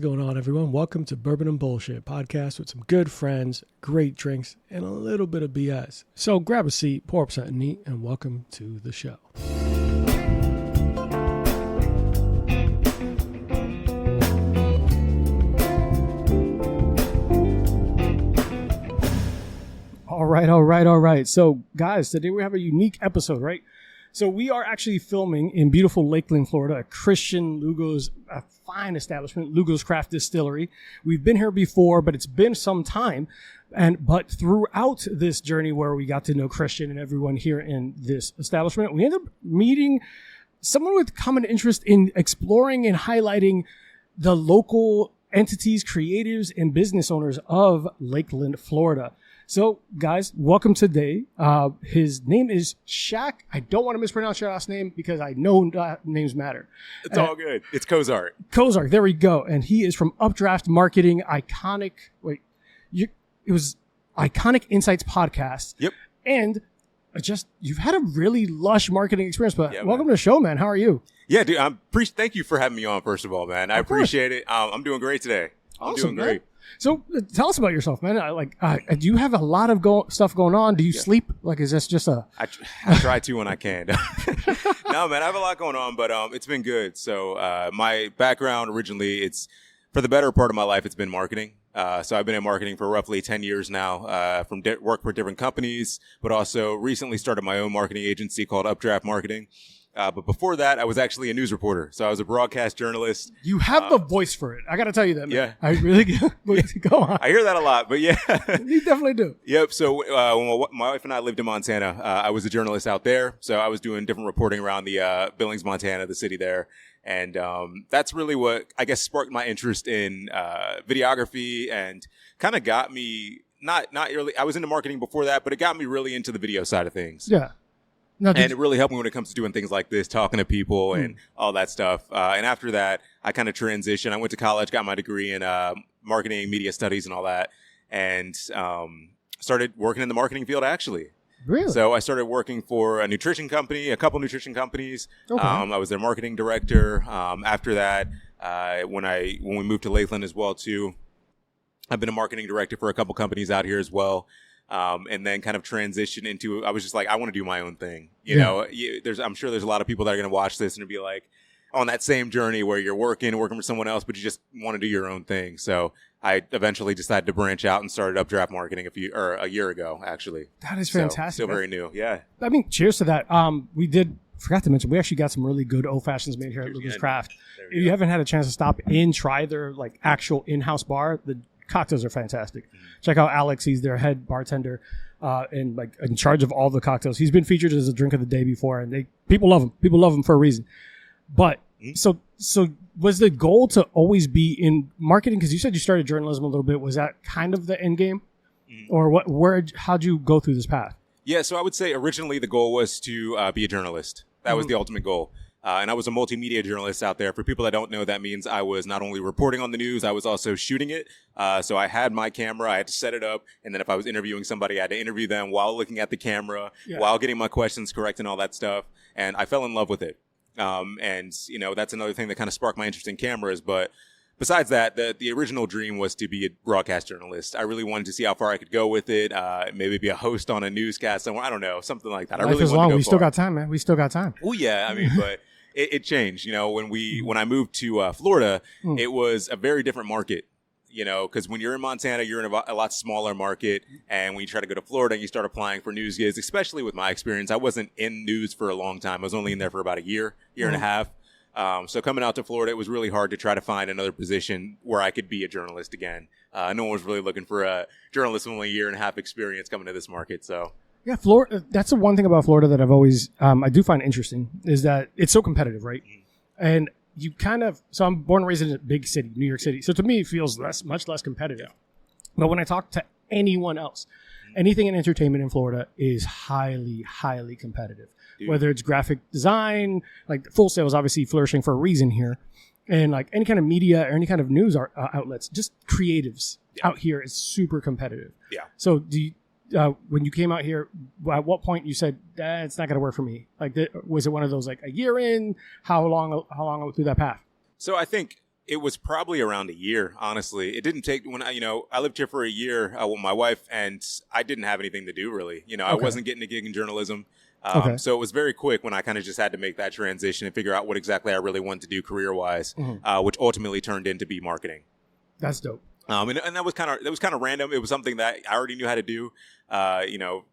What's going on, everyone? Welcome to Bourbon and Bullshit podcast with some good friends, great drinks, and a little bit of BS. So grab a seat, pour up something neat, and welcome to the show. All right. So, guys, today we have a unique episode, right? So we are actually filming in beautiful Lakeland, Florida, at Christian Lugo's, a fine establishment, Lugo's Craft Distillery. We've been here before, but it's been some time. But throughout this journey where we got to know Christian and everyone here in this establishment, we ended up meeting someone with common interest in exploring and highlighting the local entities, creatives, and business owners of Lakeland, Florida. So, guys, welcome today. His name is Chaq. I don't want to mispronounce your last name because I know names matter. It's all good. It's Cozart. Cozart, there we go. And he is from Updraft Marketing, Iconic Insights podcast. Yep. And you've had a really lush marketing experience, but welcome to the show, man. How are you? Yeah, dude. Thank you for having me on, first of all, man. I appreciate it. I'm doing great today. I'm doing great. Man. So tell us about yourself, man. Do you have a lot of stuff going on? Do you sleep? Is this just a... I try to when I can. No, man, I have a lot going on, but it's been good. So my background originally, for the better part of my life, it's been marketing. So I've been in marketing for roughly 10 years now, work for different companies, but also recently started my own marketing agency called Updraft Marketing. But before that, I was actually a news reporter. So I was a broadcast journalist. You have the voice for it. I got to tell you that, man. Yeah. I really go on. I hear that a lot, but yeah. You definitely do. Yep. So when my wife and I lived in Montana, I was a journalist out there. So I was doing different reporting around the Billings, Montana, the city there. And that's really what, I guess, sparked my interest in videography and kind of got me, not really, I was into marketing before that, but it got me really into the video side of things. Yeah. And it really helped me when it comes to doing things like this, talking to people and all that stuff. And after that, I kind of transitioned. I went to college, got my degree in marketing, media studies and all that, and started working in the marketing field, actually. Really? So I started working for a couple nutrition companies. Okay. I was their marketing director. After that, when we moved to Lakeland as well, too, I've been a marketing director for a couple companies out here as well. And then kind of transition into, I was just like, I want to do my own thing. You know, I'm sure there's a lot of people that are going to watch this and be like on that same journey where you're working for someone else, but you just want to do your own thing. So I eventually decided to branch out and started Updraft Marketing a year ago, actually. That is fantastic. Still very new. Yeah. I mean, cheers to that. Forgot to mention, we actually got some really good old fashions made here at Lugo's Craft. If you haven't had a chance to stop in, try their actual in-house bar, the cocktails are fantastic. Check out Alex. He's their head bartender and in charge of all the cocktails. He's been featured as a drink of the day before, and people love him. People love him for a reason. But so was the goal to always be in marketing? Because you said you started journalism a little bit. Was that kind of the end game, or how'd you go through this path? Yeah, so I would say originally the goal was to be a journalist. That was the ultimate goal. And I was a multimedia journalist out there. For people that don't know, that means I was not only reporting on the news, I was also shooting it. So I had my camera, I had to set it up. And then if I was interviewing somebody, I had to interview them while looking at the camera, while getting my questions correct and all that stuff. And I fell in love with it. And that's another thing that kind of sparked my interest in cameras. But besides that, the original dream was to be a broadcast journalist. I really wanted to see how far I could go with it. Maybe be a host on a newscast somewhere. I don't know, something like that. Life I really is wanted long. to go We far. still got time, man. We still got time. Oh yeah, I mean, but it changed. When I moved to Florida, it was a very different market. Because when you're in Montana, you're in a lot smaller market, and when you try to go to Florida and you start applying for news gigs, especially with my experience, I wasn't in news for a long time. I was only in there for about a year and a half. So coming out to Florida, it was really hard to try to find another position where I could be a journalist again. No one was really looking for a journalist with only a year and a half experience coming to this market. So yeah, Florida. That's the one thing about Florida that I've always I do find interesting is that it's so competitive, right? And you so I'm born and raised in a big city, New York City. So to me, it feels much less competitive. But when I talk to anyone else, anything in entertainment in Florida is highly, highly competitive. Dude. Whether it's graphic design, Full Sail is obviously flourishing for a reason here. And any kind of media or any kind of news outlets, just creatives out here is super competitive. Yeah. So when you came out here, at what point you said, it's not going to work for me? Was it one of those a year in? How long through that path? So I think It was probably around a year, honestly. It didn't take I lived here for a year with my wife, and I didn't have anything to do really. I wasn't getting a gig in journalism. So it was very quick when I kind of just had to make that transition and figure out what exactly I really wanted to do career-wise, which ultimately turned into be marketing. That's dope. And that was kind of random. It was something that I already knew how to do.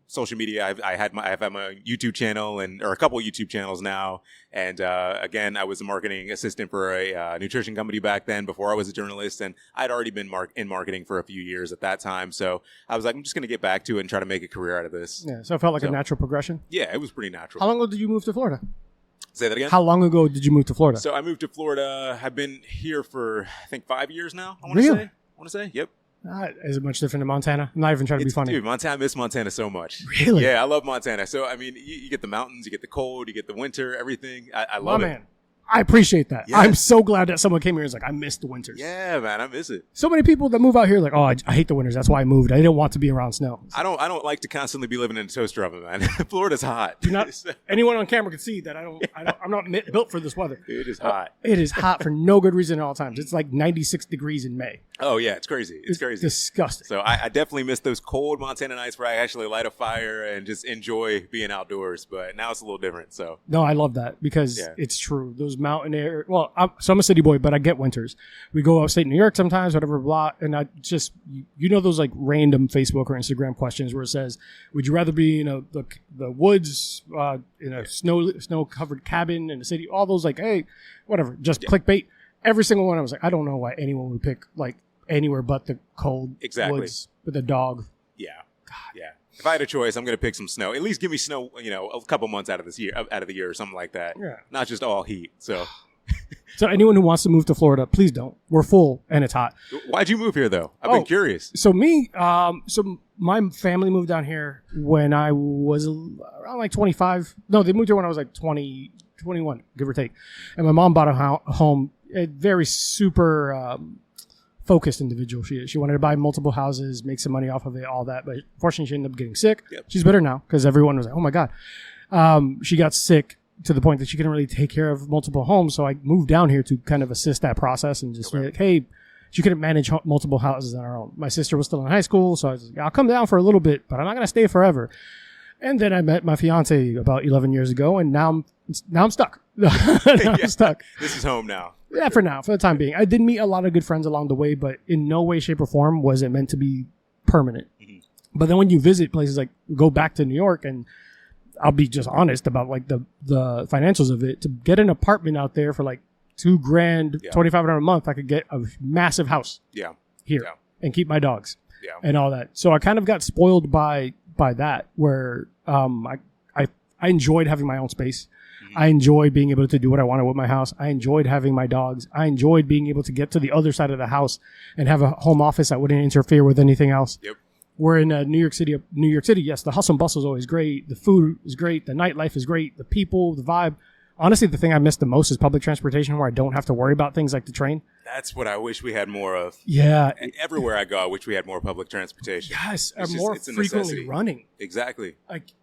Social media. I've had my YouTube channel or a couple of YouTube channels now. And again, I was a marketing assistant for a nutrition company back then before I was a journalist, and I'd already been in marketing for a few years at that time. So I was like, I'm just going to get back to it and try to make a career out of this. Yeah. So it felt like a natural progression. Yeah, it was pretty natural. How long ago did you move to Florida? Say that again? How long ago did you move to Florida? So I moved to Florida. I've been here for I think 5 years now. I want to say, yep. Is it much different than Montana? I'm not even trying to be funny. Dude, I miss Montana so much. Really? Yeah, I love Montana. So, I mean, you get the mountains, you get the cold, you get the winter, everything. I love it. Man, I appreciate that. Yeah. I'm so glad that someone came here and was like, I miss the winters. Yeah, man, I miss it. So many people that move out here like, oh, I hate the winters. That's why I moved. I didn't want to be around snow. I don't like to constantly be living in a toaster oven, man. Florida's hot. Anyone on camera can see that I'm not built for this weather. It is hot. It is hot for no good reason at all times. It's like 96 degrees in May. Oh, yeah, it's crazy. It's crazy. Disgusting. So I definitely miss those cold Montana nights where I actually light a fire and just enjoy being outdoors. But now it's a little different. So no, I love that because it's true. Those mountain air. Well, I'm a city boy, but I get winters. We go upstate New York sometimes, whatever, blah. And I just, those like random Facebook or Instagram questions where it says, would you rather be in the woods, in a snow-covered cabin in the city? All those like, hey, whatever, just clickbait. Every single one, I was like, I don't know why anyone would pick like anywhere but the cold woods with a dog. Yeah. God. Yeah. If I had a choice, I'm going to pick some snow. At least give me snow, a couple months out of the year or something like that. Yeah. Not just all heat. So. So anyone who wants to move to Florida, please don't. We're full and it's hot. Why'd you move here though? I've been curious. So my family moved down here when I was around like 25. No, they moved here when I was like 20, 21, give or take. And my mom bought a home, a very super focused individual. She wanted to buy multiple houses, make some money off of it, all that. But fortunately, she ended up getting sick. Yep. She's better now because everyone was like, oh my God. She got sick to the point that she couldn't really take care of multiple homes. So I moved down here to kind of assist that process and just be like, hey, she couldn't manage multiple houses on her own. My sister was still in high school. So I was like, I'll come down for a little bit, but I'm not going to stay forever. And then I met my fiance about 11 years ago, and now I'm stuck. I'm stuck. This is home now. Yeah, for now, for the time being. I did meet a lot of good friends along the way, but in no way, shape, or form was it meant to be permanent. Mm-hmm. But then when you visit places like, go back to New York, and I'll be just honest about like the financials of it, to get an apartment out there for like $2,000, $2,500 a month, I could get a massive house here and keep my dogs and all that. So I kind of got spoiled by that, where I enjoyed having my own space. Mm-hmm. I enjoyed being able to do what I wanted with my house. I enjoyed having my dogs. I enjoyed being able to get to the other side of the house and have a home office that wouldn't interfere with anything else. Yep. We're in New York City, yes, the hustle and bustle is always great. The food is great. The nightlife is great. The people, the vibe. Honestly, the thing I miss the most is public transportation, where I don't have to worry about things like the train. That's what I wish we had more of. Yeah. And everywhere I go, I wish we had more public transportation. Yes, more frequently running. Exactly.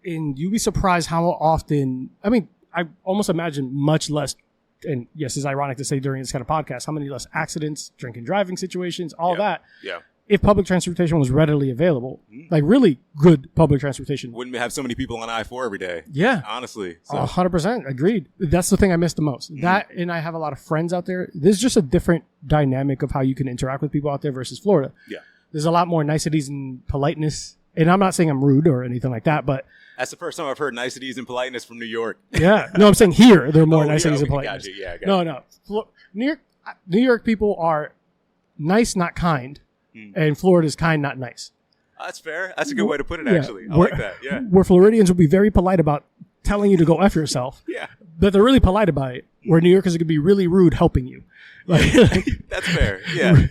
And you'd be surprised how often, I almost imagine much less, and yes, it's ironic to say during this kind of podcast, how many less accidents, drink and driving situations, all that. Yeah. If public transportation was readily available, like really good public transportation. Wouldn't have so many people on I-4 every day. Yeah. Honestly. So. 100%. Agreed. That's the thing I miss the most. Mm-hmm. That, and I have a lot of friends out there. There's just a different dynamic of how you can interact with people out there versus Florida. Yeah. There's a lot more niceties and politeness. And I'm not saying I'm rude or anything like that, but... That's the first time I've heard niceties and politeness from New York. Yeah. No, I'm saying here, there are more niceties and politeness. Gotcha. Yeah, no. New York people are nice, not kind. And Florida's kind, not nice. That's fair. That's a good way to put it, actually. I like that, yeah. Where Floridians will be very polite about telling you to go F yourself. Yeah. But they're really polite about it. Where New Yorkers could be really rude helping you. That's fair, yeah.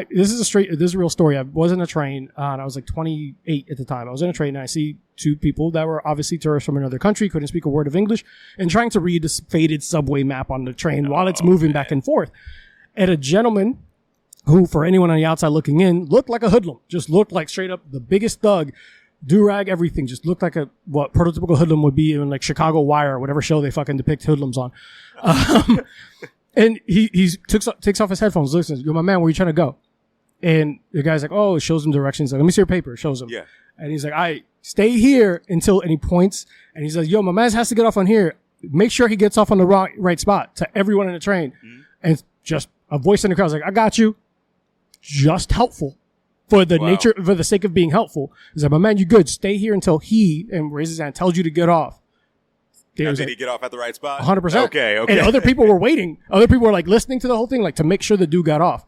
This is a real story. I was in a train, and I was like 28 at the time. I was in a train, and I see two people that were obviously tourists from another country, couldn't speak a word of English, and trying to read this faded subway map on the train while it's moving back and forth. And a gentleman... who, for anyone on the outside looking in, looked like a hoodlum. Just looked like straight up the biggest thug. Do-rag, everything. Just looked like what prototypical hoodlum would be in like Chicago Wire or whatever show they fucking depict hoodlums on. And he takes off his headphones, listens. Yo, my man, where you trying to go? And the guy's like, oh, it shows him directions. Like, let me see your paper. It shows him. Yeah. And he's like, all right, stay here until any points. And he says, yo, my man has to get off on here. Make sure he gets off on the right spot to everyone in the train. Mm-hmm. And just a voice in the crowd was like, I got you. Just helpful for the nature, for the sake of being helpful. He's like, my man, you good. Stay here until he, and raises his hand, tells you to get off. Did he get off at the right spot? 100%. Okay. And other people were waiting. Other people were like listening to the whole thing, like to make sure the dude got off.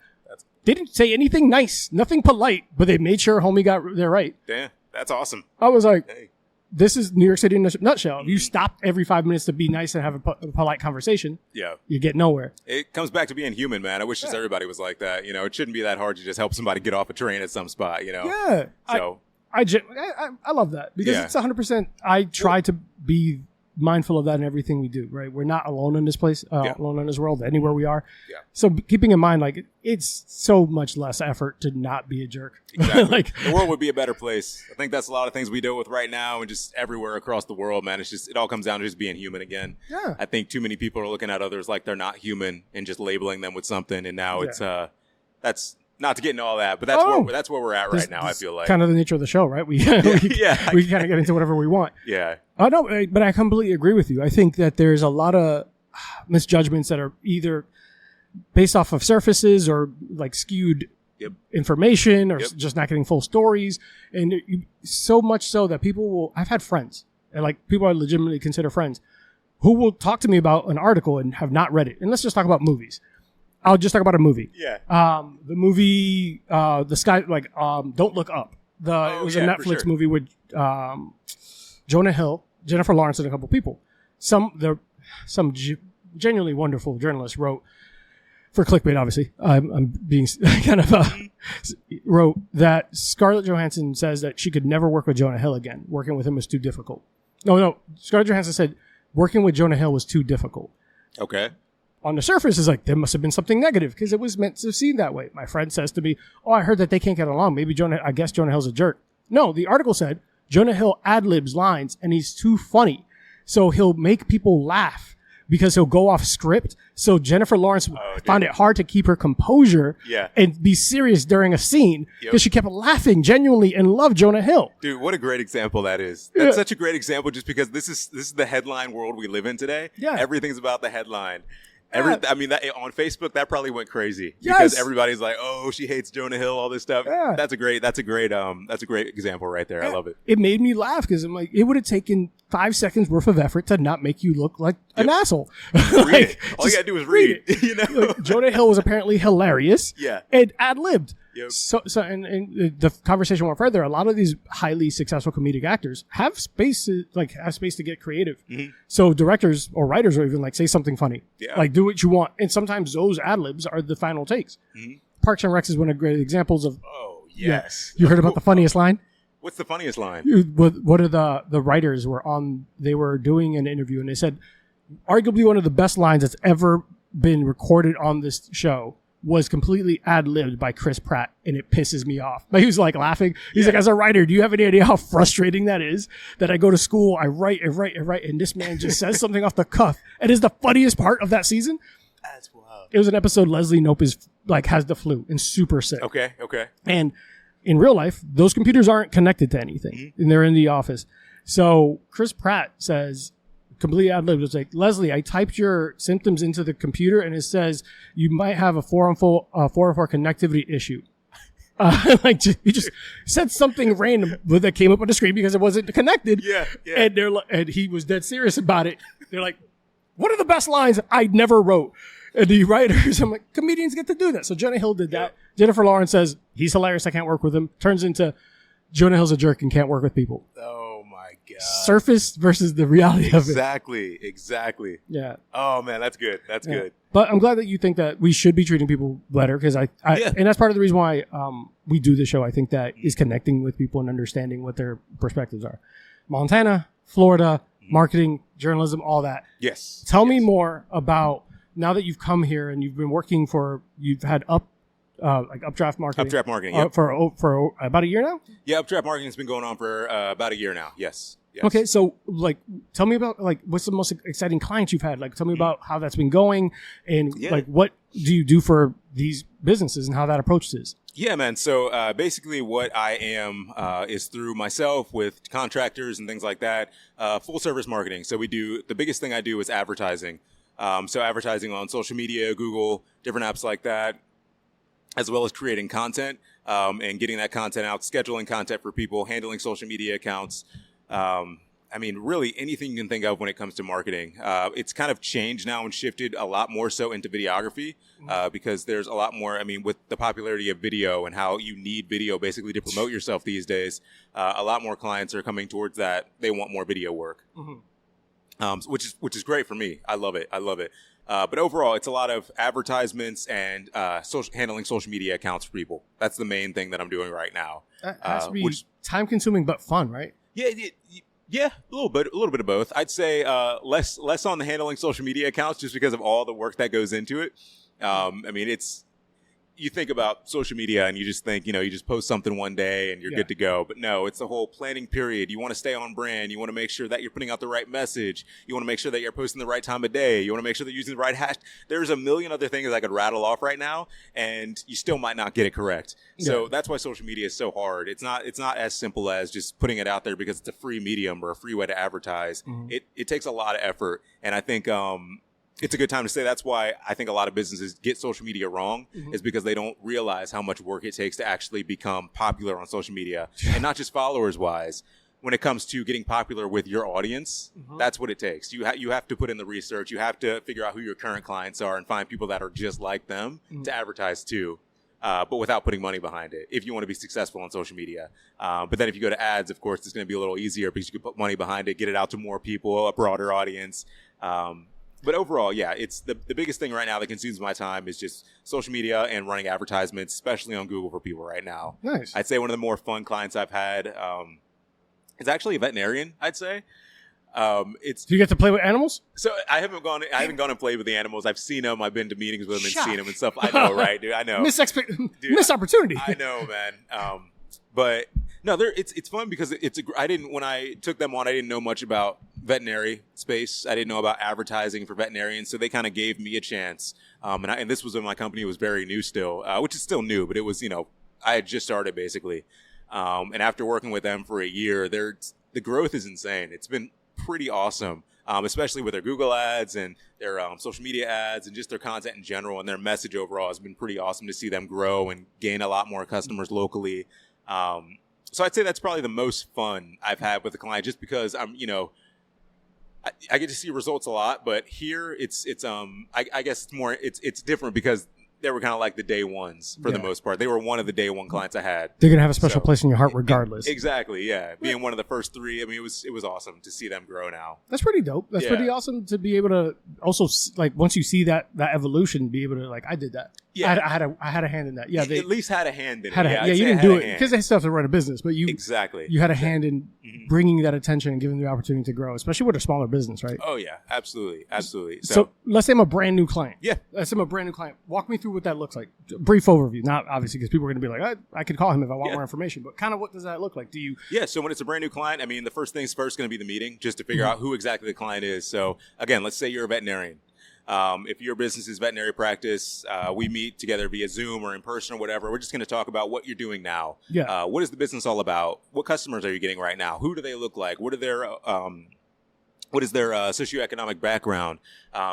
They didn't say anything nice, nothing polite, but they made sure homie got there right. Damn, that's awesome. I was like, this is New York City in a nutshell. If you stop every 5 minutes to be nice and have a polite conversation, you get nowhere. It comes back to being human, man. I wish just everybody was like that. You know, it shouldn't be that hard to just help somebody get off a train at some spot, you know? Yeah. So I love that because it's 100%. I try to be mindful of that in everything we do, right? We're not alone in this place, alone in this world, anywhere we are. Yeah. So keeping in mind, like, it's so much less effort to not be a jerk. Exactly. Like, the world would be a better place. I think that's a lot of things we deal with right now and just everywhere across the world, man. It's just, it all comes down to just being human again. Yeah. I think too many people are looking at others like they're not human and just labeling them with something. And now it's, that's, not to get into all that, but that's where we're at right now, I feel like. Kind of the nature of the show, right? We kind of get into whatever we want. Yeah. I know, but I completely agree with you. I think that there's a lot of misjudgments that are either based off of surfaces or like skewed information or just not getting full stories. And so much so that I've had friends, and like people I legitimately consider friends, who will talk to me about an article and have not read it. And let's just talk about movies. I'll just talk about a movie. Yeah. The movie, the Sky, like, Don't Look Up. It was a Netflix movie with Jonah Hill, Jennifer Lawrence, and a couple people. Some genuinely wonderful journalists wrote, for clickbait, obviously, I'm being kind of wrote that Scarlett Johansson says that she could never work with Jonah Hill again. Working with him was too difficult. No. Scarlett Johansson said working with Jonah Hill was too difficult. Okay. On the surface, is like, there must have been something negative because it was meant to seem that way. My friend says to me, oh, I heard that they can't get along. I guess Jonah Hill's a jerk. No, the article said Jonah Hill ad-libs lines and he's too funny. So he'll make people laugh because he'll go off script. So Jennifer Lawrence found it hard to keep her composure and be serious during a scene because she kept laughing genuinely and loved Jonah Hill. Dude, what a great example that is. That's such a great example just because this is the headline world we live in today. Yeah. Everything's about the headline. I mean, that on Facebook, that probably went crazy because everybody's like, "Oh, she hates Jonah Hill," all this stuff. Yeah. That's a great example right there. I love it. It made me laugh because I'm like, it would have taken 5 seconds worth of effort to not make you look like an asshole. Read it. All you gotta do is read it. You know, like, Jonah Hill was apparently hilarious. Yeah, and ad-libbed. Yep. So and the conversation went further. A lot of these highly successful comedic actors have space to get creative. Mm-hmm. So directors or writers are even like, say something funny. Yeah. Like, do what you want. And sometimes those ad-libs are the final takes. Mm-hmm. Parks and Rec is one of the great exambles of. Oh, yes. You heard about the funniest line? What's the funniest line? What are the writers were on? They were doing an interview and they said, arguably one of the best lines that's ever been recorded on this show was completely ad-libbed by Chris Pratt, and it pisses me off. But he was like laughing. He's like, as a writer, do you have any idea how frustrating that is? That I go to school, I write, and this man just says something off the cuff. It is the funniest part of that season. That's wild. It was an episode Leslie Knope has the flu and super sick. Okay. And in real life, those computers aren't connected to anything, and they're in the office. So Chris Pratt says, completely ad-libbed. It's like, Leslie, I typed your symptoms into the computer and it says you might have a 4-on-4 connectivity issue. He just said something random that came up on the screen because it wasn't connected. Yeah. And he was dead serious about it. They're like, what are the best lines I never wrote? And the writers, I'm like, comedians get to do that. So Jonah Hill did that. Jennifer Lawrence says, he's hilarious, I can't work with him. Turns into Jonah Hill's a jerk and can't work with people. Oh my God. Surface versus the reality of it. Exactly. Yeah. Oh man, that's good. That's good. But I'm glad that you think that we should be treating people better because and that's part of the reason why we do the show. I think that is connecting with people and understanding what their perspectives are. Montana, Florida, marketing, journalism, all that. Yes. Tell me more about, now that you've come here and you've been working you've had like Updraft Marketing. Updraft Marketing, yep. For about a year now? Yeah, Updraft Marketing has been going on for about a year now. Yes. Okay, so like, tell me about like what's the most exciting clients you've had? Like, tell me about how that's been going, and like what do you do for these businesses and how that approach is? Yeah, man. So basically, what I am is through myself with contractors and things like that. Full service marketing. So the biggest thing I do is advertising. So advertising on social media, Google, different apps like that, as well as creating content and getting that content out, scheduling content for people, handling social media accounts. I mean, really anything you can think of when it comes to marketing. It's kind of changed now and shifted a lot more so into videography because there's a lot more, I mean, with the popularity of video and how you need video basically to promote yourself these days, a lot more clients are coming towards that. They want more video work, which is great for me. I love it. But overall, it's a lot of advertisements and handling social media accounts for people. That's the main thing that I'm doing right now. That has to be time consuming but fun, right? Yeah, a little bit of both. I'd say less on the handling social media accounts just because of all the work that goes into it. I mean, you think about social media and you just think, you just post something one day and you're good to go. But no, it's the whole planning period. You want to stay on brand. You want to make sure that you're putting out the right message. You want to make sure that you're posting the right time of day. You want to make sure that you're using the right hash. There's a million other things I could rattle off right now, and you still might not get it correct. So that's why social media is so hard. It's not as simple as just putting it out there because it's a free medium or a free way to advertise. It takes a lot of effort, and I think it's a good time to say that's why I think a lot of businesses get social media wrong is because they don't realize how much work it takes to actually become popular on social media, and not just followers wise. When it comes to getting popular with your audience, that's what it takes. You have to put in the research. You have to figure out who your current clients are and find people that are just like them to advertise to, but without putting money behind it if you want to be successful on social media. But then if you go to ads, of course, it's going to be a little easier because you can put money behind it, get it out to more people, a broader audience. But overall, yeah, it's the biggest thing right now that consumes my time is just social media and running advertisements, especially on Google for people right now. Nice. I'd say one of the more fun clients I've had is actually a veterinarian, I'd say. Do you get to play with animals? So I haven't gone and played with the animals. I've seen them. I've been to meetings with them and seen them and stuff. I know, right, dude? I know. Missed opportunity. I know, man. But no, it's fun because when I took them on, I didn't know much about veterinary space. I didn't know about advertising for veterinarians, so they kind of gave me a chance. And this was when my company was very new still, which is still new, but it was, I had just started basically. And after working with them for a year, the growth is insane. It's been pretty awesome, especially with their Google ads and their social media ads and just their content in general, and their message overall has been pretty awesome to see them grow and gain a lot more customers locally. So I'd say that's probably the most fun I've had with a client, just because I get to see results a lot, but here I guess it's different because they were kind of like the day ones for the most part. They were one of the day one clients I had. They're going to have a special place in your heart regardless. Exactly, yeah. Being one of the first three, I mean, it was awesome to see them grow now. That's pretty dope. That's pretty awesome to be able to also, like, once you see that evolution, be able to, like, I did that. Yeah. I had a hand in that. Yeah. They at least had a hand in it. Yeah, you didn't do it because they still have to run a business, but you had a hand in bringing that attention and giving the opportunity to grow, especially with a smaller business, right? Oh, yeah. Absolutely. So let's say I'm a brand new client. Yeah. Let's say I'm a brand new client. Walk me through what that looks like. Brief overview. Not obviously because people are going to be like, I could call him if I want more information, but kind of what does that look like? So when it's a brand new client, I mean, the first things first going to be the meeting just to figure out who exactly the client is. So again, let's say you're a veterinarian. If your business is veterinary practice, we meet together via Zoom or in person or whatever. We're just going to talk about what you're doing now. Yeah. What is the business all about? What customers are you getting right now? Who do they look like? What is their socioeconomic background?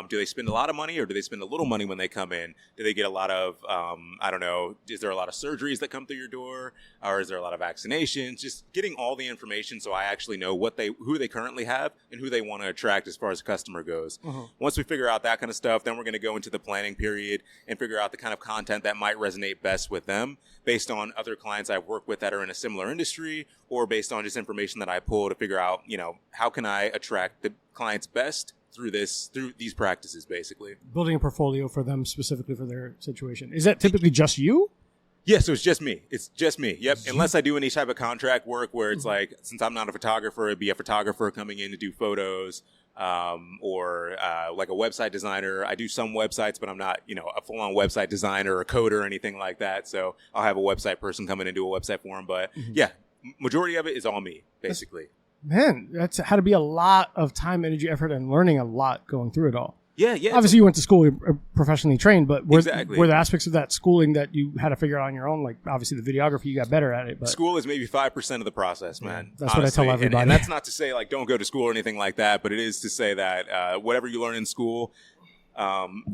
Do they spend a lot of money or do they spend a little money when they come in? Do they get a lot of, I don't know, is there a lot of surgeries that come through your door? Or is there a lot of vaccinations? Just getting all the information so I actually know who they currently have and who they want to attract as far as the customer goes. Once we figure out that kind of stuff, then we're going to go into the planning period and figure out the kind of content that might resonate best with them based on other clients I've worked with that are in a similar industry, or based on just information that I pull to figure out, how can I attract the clients best through these practices, basically. Building a portfolio for them specifically for their situation. Is that typically just you? Yeah, so it's just me. Yep. Unless I do any type of contract work where it's like, since I'm not a photographer, it'd be a photographer coming in to do photos, or like a website designer. I do some websites, but I'm not, a full-on website designer or coder or anything like that. So I'll have a website person come in and do a website for them. But yeah, majority of it is all me, basically. Man, that's had to be a lot of time, energy, effort, and learning a lot going through it all. Yeah. Obviously, you went to school, you're professionally trained, but were Exactly. the aspects of that schooling that you had to figure out on your own? Like, obviously, the videography, you got better at it. But school is maybe 5% of the process, man. That's honestly. what I tell everybody. And that's not to say, like, don't go to school or anything like that, but it is to say that whatever you learn in school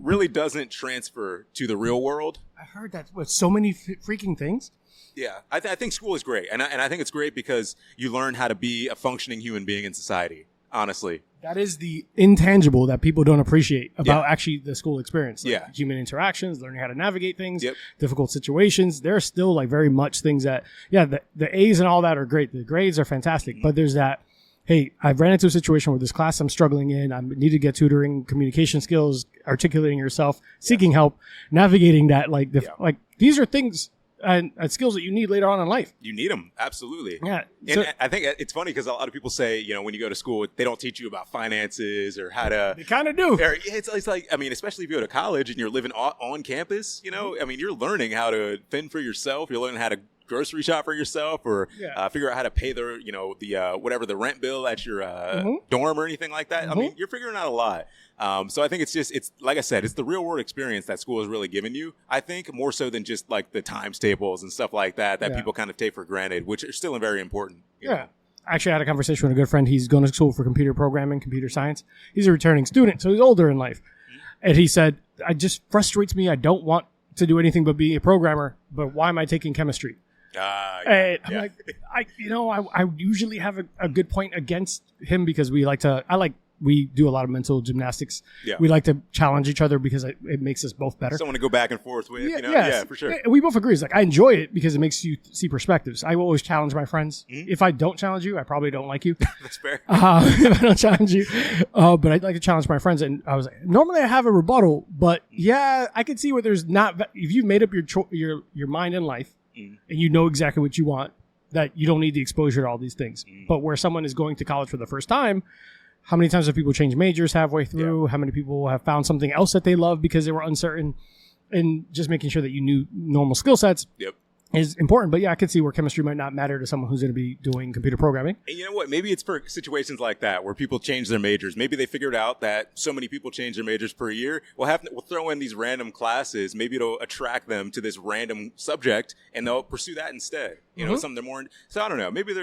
really doesn't transfer to the real world. I heard that with so many freaking things. Yeah, I think school is great. And I think it's great because you learn how to be a functioning human being in society, honestly. That is the intangible that people don't appreciate about actually the school experience. Like human interactions, learning how to navigate things, difficult situations. There are still like very much things that, the A's and all that are great. The grades are fantastic. But there's that, hey, I've ran into a situation where this class I'm struggling in. I need to get tutoring, communication skills, articulating yourself, seeking help, navigating that. Like, these are things and skills that you need later on in life. You need them. Absolutely. Yeah. And I think it's funny because a lot of people say, when you go to school, they don't teach you about finances or how to. They kind of do. It's like, I mean, especially if you go to college and you're living on campus, I mean, you're learning how to fend for yourself. You're learning how to grocery shop for yourself or figure out how to pay the whatever the rent bill at your dorm or anything like that. I mean, you're figuring out a lot. So I think it's like I said, it's the real world experience that school has really given you. I think more so than just like the times tables and stuff like that people kind of take for granted, which are still very important. Yeah. I actually had a conversation with a good friend. He's going to school for computer programming, computer science. He's a returning student, so he's older in life. And he said, it just frustrates me. I don't want to do anything but be a programmer, but why am I taking chemistry? I'm like, I usually have a good point against him because we do a lot of mental gymnastics. Yeah. We like to challenge each other because it makes us both better. Someone to go back and forth with, Yeah, for sure. We both agree. It's like, I enjoy it because it makes you see perspectives. I will always challenge my friends. If I don't challenge you, I probably don't like you. That's fair. If I don't challenge you. But I'd like to challenge my friends. And I was like, normally I have a rebuttal, but I can see where there's not, if you've made up your mind in life and you know exactly what you want, that you don't need the exposure to all these things. But where someone is going to college for the first time, how many times have people changed majors halfway through? How many people have found something else that they love because they were uncertain? And just making sure that you knew normal skill sets is important. But I could see where chemistry might not matter to someone who's going to be doing computer programming. And you know what? Maybe it's for situations like that where people change their majors. Maybe they figured out that so many people change their majors per year. We'll throw in these random classes. Maybe it'll attract them to this random subject and they'll pursue that instead. Something they're more. So I don't know. Maybe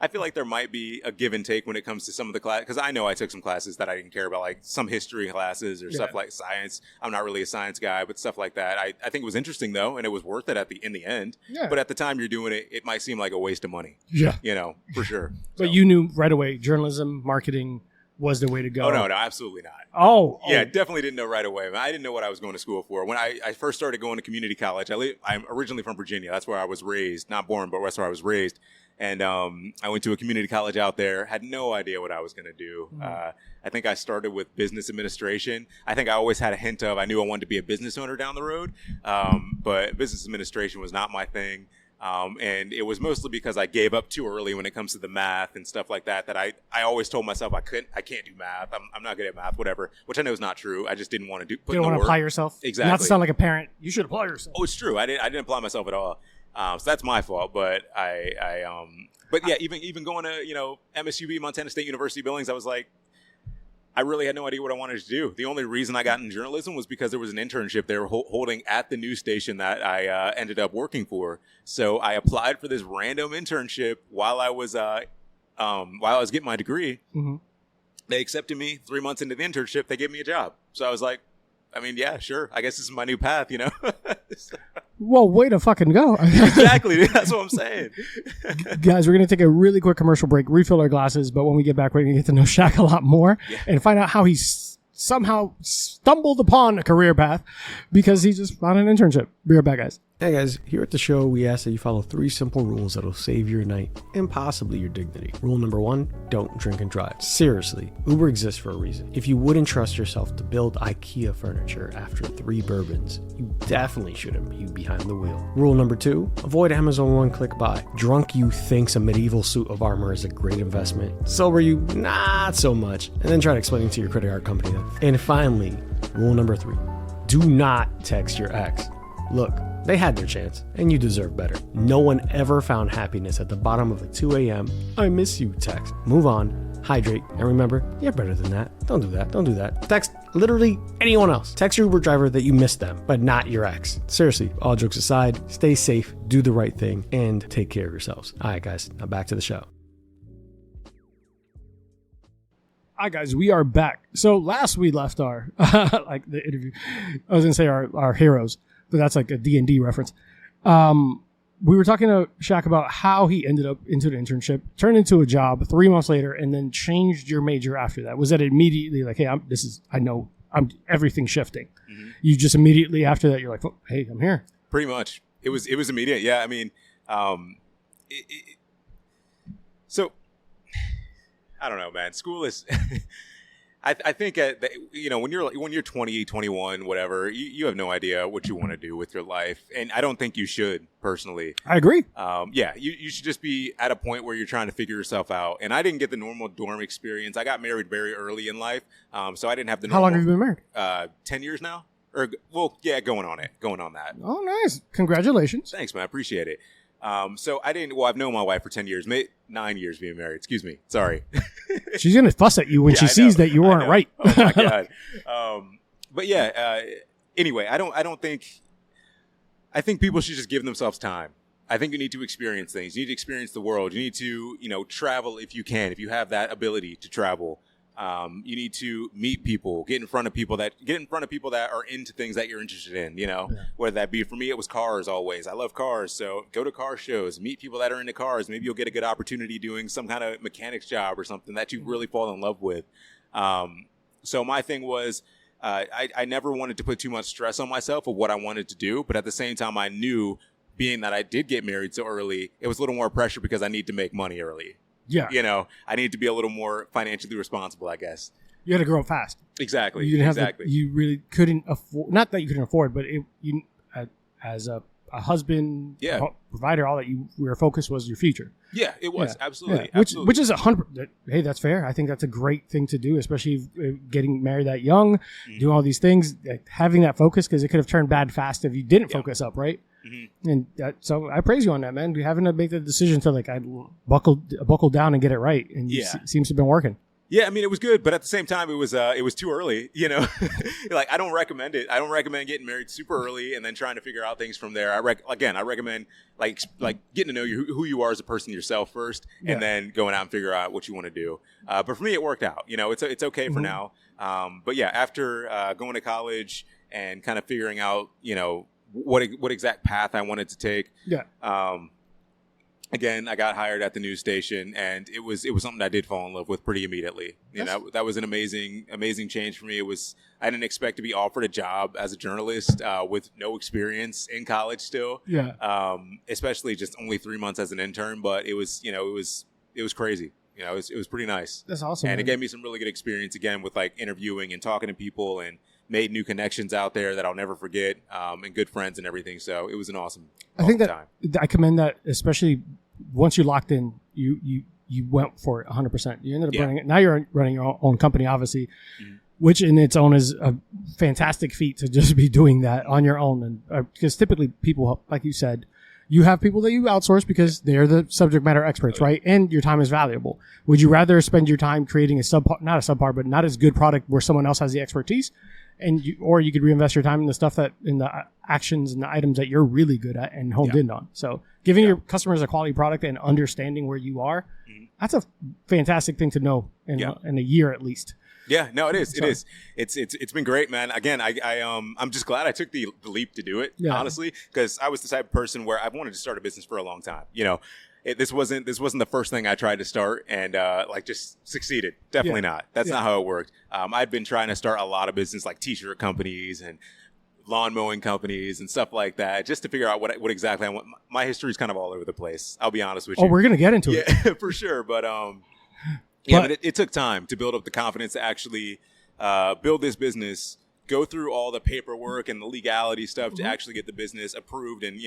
I feel like there might be a give and take when it comes to some of the class. Because I know I took some classes that I didn't care about, like some history classes or stuff like science. I'm not really a science guy, but stuff like that. I think it was interesting though, and it was worth it in the end. Yeah. But at the time you're doing it, it might seem like a waste of money. Yeah. For sure. But you knew right away journalism, marketing was the way to go. Oh, no, absolutely not. Yeah, definitely didn't know right away. I didn't know what I was going to school for. When I first started going to community college, I'm originally from Virginia. That's where I was raised. Not born, but that's where I was raised. And I went to a community college out there, had no idea what I was going to do. I think I started with business administration. I think I always had a hint of I knew I wanted to be a business owner down the road, but business administration was not my thing. And it was mostly because I gave up too early when it comes to the math and stuff like that, I always told myself I can't do math. I'm not good at math, whatever, which I know is not true. I just didn't want to put in the work. You don't want to apply yourself? Exactly. Not to sound like a parent. You should apply yourself. Oh, it's true. I didn't apply myself at all. So that's my fault. But but yeah, even going to, MSUB, Montana State University Billings, I was like, I really had no idea what I wanted to do. The only reason I got into journalism was because there was an internship they were holding at the news station that I ended up working for. So I applied for this random internship while I was getting my degree. They accepted me 3 months into the internship. They gave me a job. So I was like, I mean, yeah, sure. I guess this is my new path, Well, way to fucking go. Exactly. That's what I'm saying. Guys, we're going to take a really quick commercial break, refill our glasses, but when we get back, we're going to get to know Chaq a lot more and find out how he somehow stumbled upon a career path because he just found an internship. Be right back, guys. Hey guys, here at the show, we ask that you follow 3 simple rules that'll save your night and possibly your dignity. Rule number 1, don't drink and drive. Seriously, Uber exists for a reason. If you wouldn't trust yourself to build IKEA furniture after 3 bourbons, you definitely shouldn't be behind the wheel. Rule number 2, avoid Amazon one-click buy. Drunk you thinks a medieval suit of armor is a great investment. Sober you, not so much. And then try to explain it to your credit card company then. And finally, rule number 3, do not text your ex. Look, they had their chance, and you deserve better. No one ever found happiness at the bottom of a 2 a.m. I miss you text. Move on, hydrate, and remember, you're better than that. Don't do that. Don't do that. Text literally anyone else. Text your Uber driver that you missed them, but not your ex. Seriously, all jokes aside, stay safe, do the right thing, and take care of yourselves. All right, guys, now back to the show. Hi guys, we are back. So last we left our like the interview, I was gonna say our heroes, but that's like a D&D reference. We were talking to Chaq about how he ended up into the internship, turned into a job 3 months later, and then changed your major after that. Was that immediately like, hey, I'm everything shifting? Mm-hmm. You just immediately after that, you're like, oh, hey, I'm here. Pretty much. It was immediate. Yeah. I mean, so I don't know, man. School is, I think, when you're 20, 21, whatever, you have no idea what you want to do with your life. And I don't think you should, personally. I agree. You should just be at a point where you're trying to figure yourself out. And I didn't get the normal dorm experience. I got married very early in life. So I didn't have the normal. How long have you been married? 10 years now. Going on that. Oh, nice. Congratulations. Thanks, man. I appreciate it. I've known my wife for 10 years, 9 years being married. Excuse me. Sorry. She's going to fuss at you when she sees that you weren't right. Oh my God. Anyway, I think people should just give themselves time. I think you need to experience things. You need to experience the world. You need to, travel if you can, if you have that ability to travel. You need to meet people, get in front of people that are into things that you're interested in, whether that be, for me, it was cars always. I love cars. So go to car shows, meet people that are into cars. Maybe you'll get a good opportunity doing some kind of mechanic's job or something that you really fall in love with. So my thing was, I never wanted to put too much stress on myself of what I wanted to do. But at the same time, I knew, being that I did get married so early, it was a little more pressure because I need to make money early. Yeah. I need to be a little more financially responsible, I guess. You had to grow up fast. Exactly. You didn't have you really couldn't afford, not that you couldn't afford, but as a husband, provider, all that your focus was your future. Yeah, it was. Yeah. Absolutely. Yeah. Which is 100%. Hey, that's fair. I think that's a great thing to do, especially getting married that young, doing all these things, having that focus, because it could have turned bad fast if you didn't focus up, right? Mm-hmm. And so I praise you on that, man. Having to make the decision to I buckle down and get it right, and seems to have been working. Yeah, I mean, it was good, but at the same time, it was too early. I don't recommend it. I don't recommend getting married super early and then trying to figure out things from there. I recommend like getting to know who you are as a person yourself first, and then going out and figure out what you want to do. But for me, it worked out. It's okay for now. But yeah, after going to college and kind of figuring out, what exact path I wanted to take. Yeah. Again, I got hired at the news station, and it was something I did fall in love with pretty immediately. That was an amazing change for me. I didn't expect to be offered a job as a journalist with no experience in college still. Yeah. Especially just only 3 months as an intern, but it was crazy. It was pretty nice. That's awesome. And it gave me some really good experience again with interviewing and talking to people, and made new connections out there that I'll never forget, and good friends and everything. So it was an awesome time. I commend that, especially once you locked in, you went for it 100%. You ended up running it. Now you're running your own company, obviously, which in its own is a fantastic feat to just be doing that on your own. And because typically people, like you said, you have people that you outsource because they're the subject matter experts, right? And your time is valuable. Would you rather spend your time creating not a subpar, but not as good product where someone else has the expertise? Or you could reinvest your time in the stuff in the actions and the items that you're really good at and honed in on. So giving your customers a quality product and understanding where you are, that's a fantastic thing to know in a year at least. Yeah, no, it is. It is. It's been great, man. Again, I'm just glad I took the leap to do it, honestly, because I was the type of person where I've wanted to start a business for a long time. This wasn't the first thing I tried to start and just succeeded. Definitely not. That's not how it worked. I'd been trying to start a lot of business, like t-shirt companies and lawn mowing companies and stuff like that, just to figure out what exactly I want. My history is kind of all over the place. I'll be honest with you. Oh, we're gonna get into it. Yeah, for sure. But but it took time to build up the confidence to actually build this business, go through all the paperwork and the legality stuff to actually get the business approved and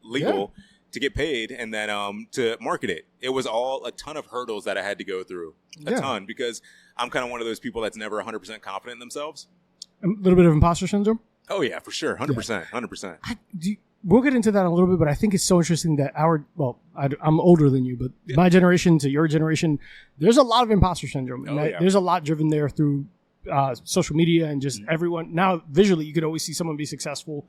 legal to get paid, and then to market it. It was all a ton of hurdles that I had to go through, a ton, because I'm kind of one of those people that's never 100% confident in themselves. A little bit of imposter syndrome. Oh yeah, for sure, 100%, 100%. We'll get into that in a little bit, but I think it's so interesting that I'm older than you, but my generation to your generation, there's a lot of imposter syndrome. There's a lot driven there through social media and just everyone. Now, visually, you could always see someone be successful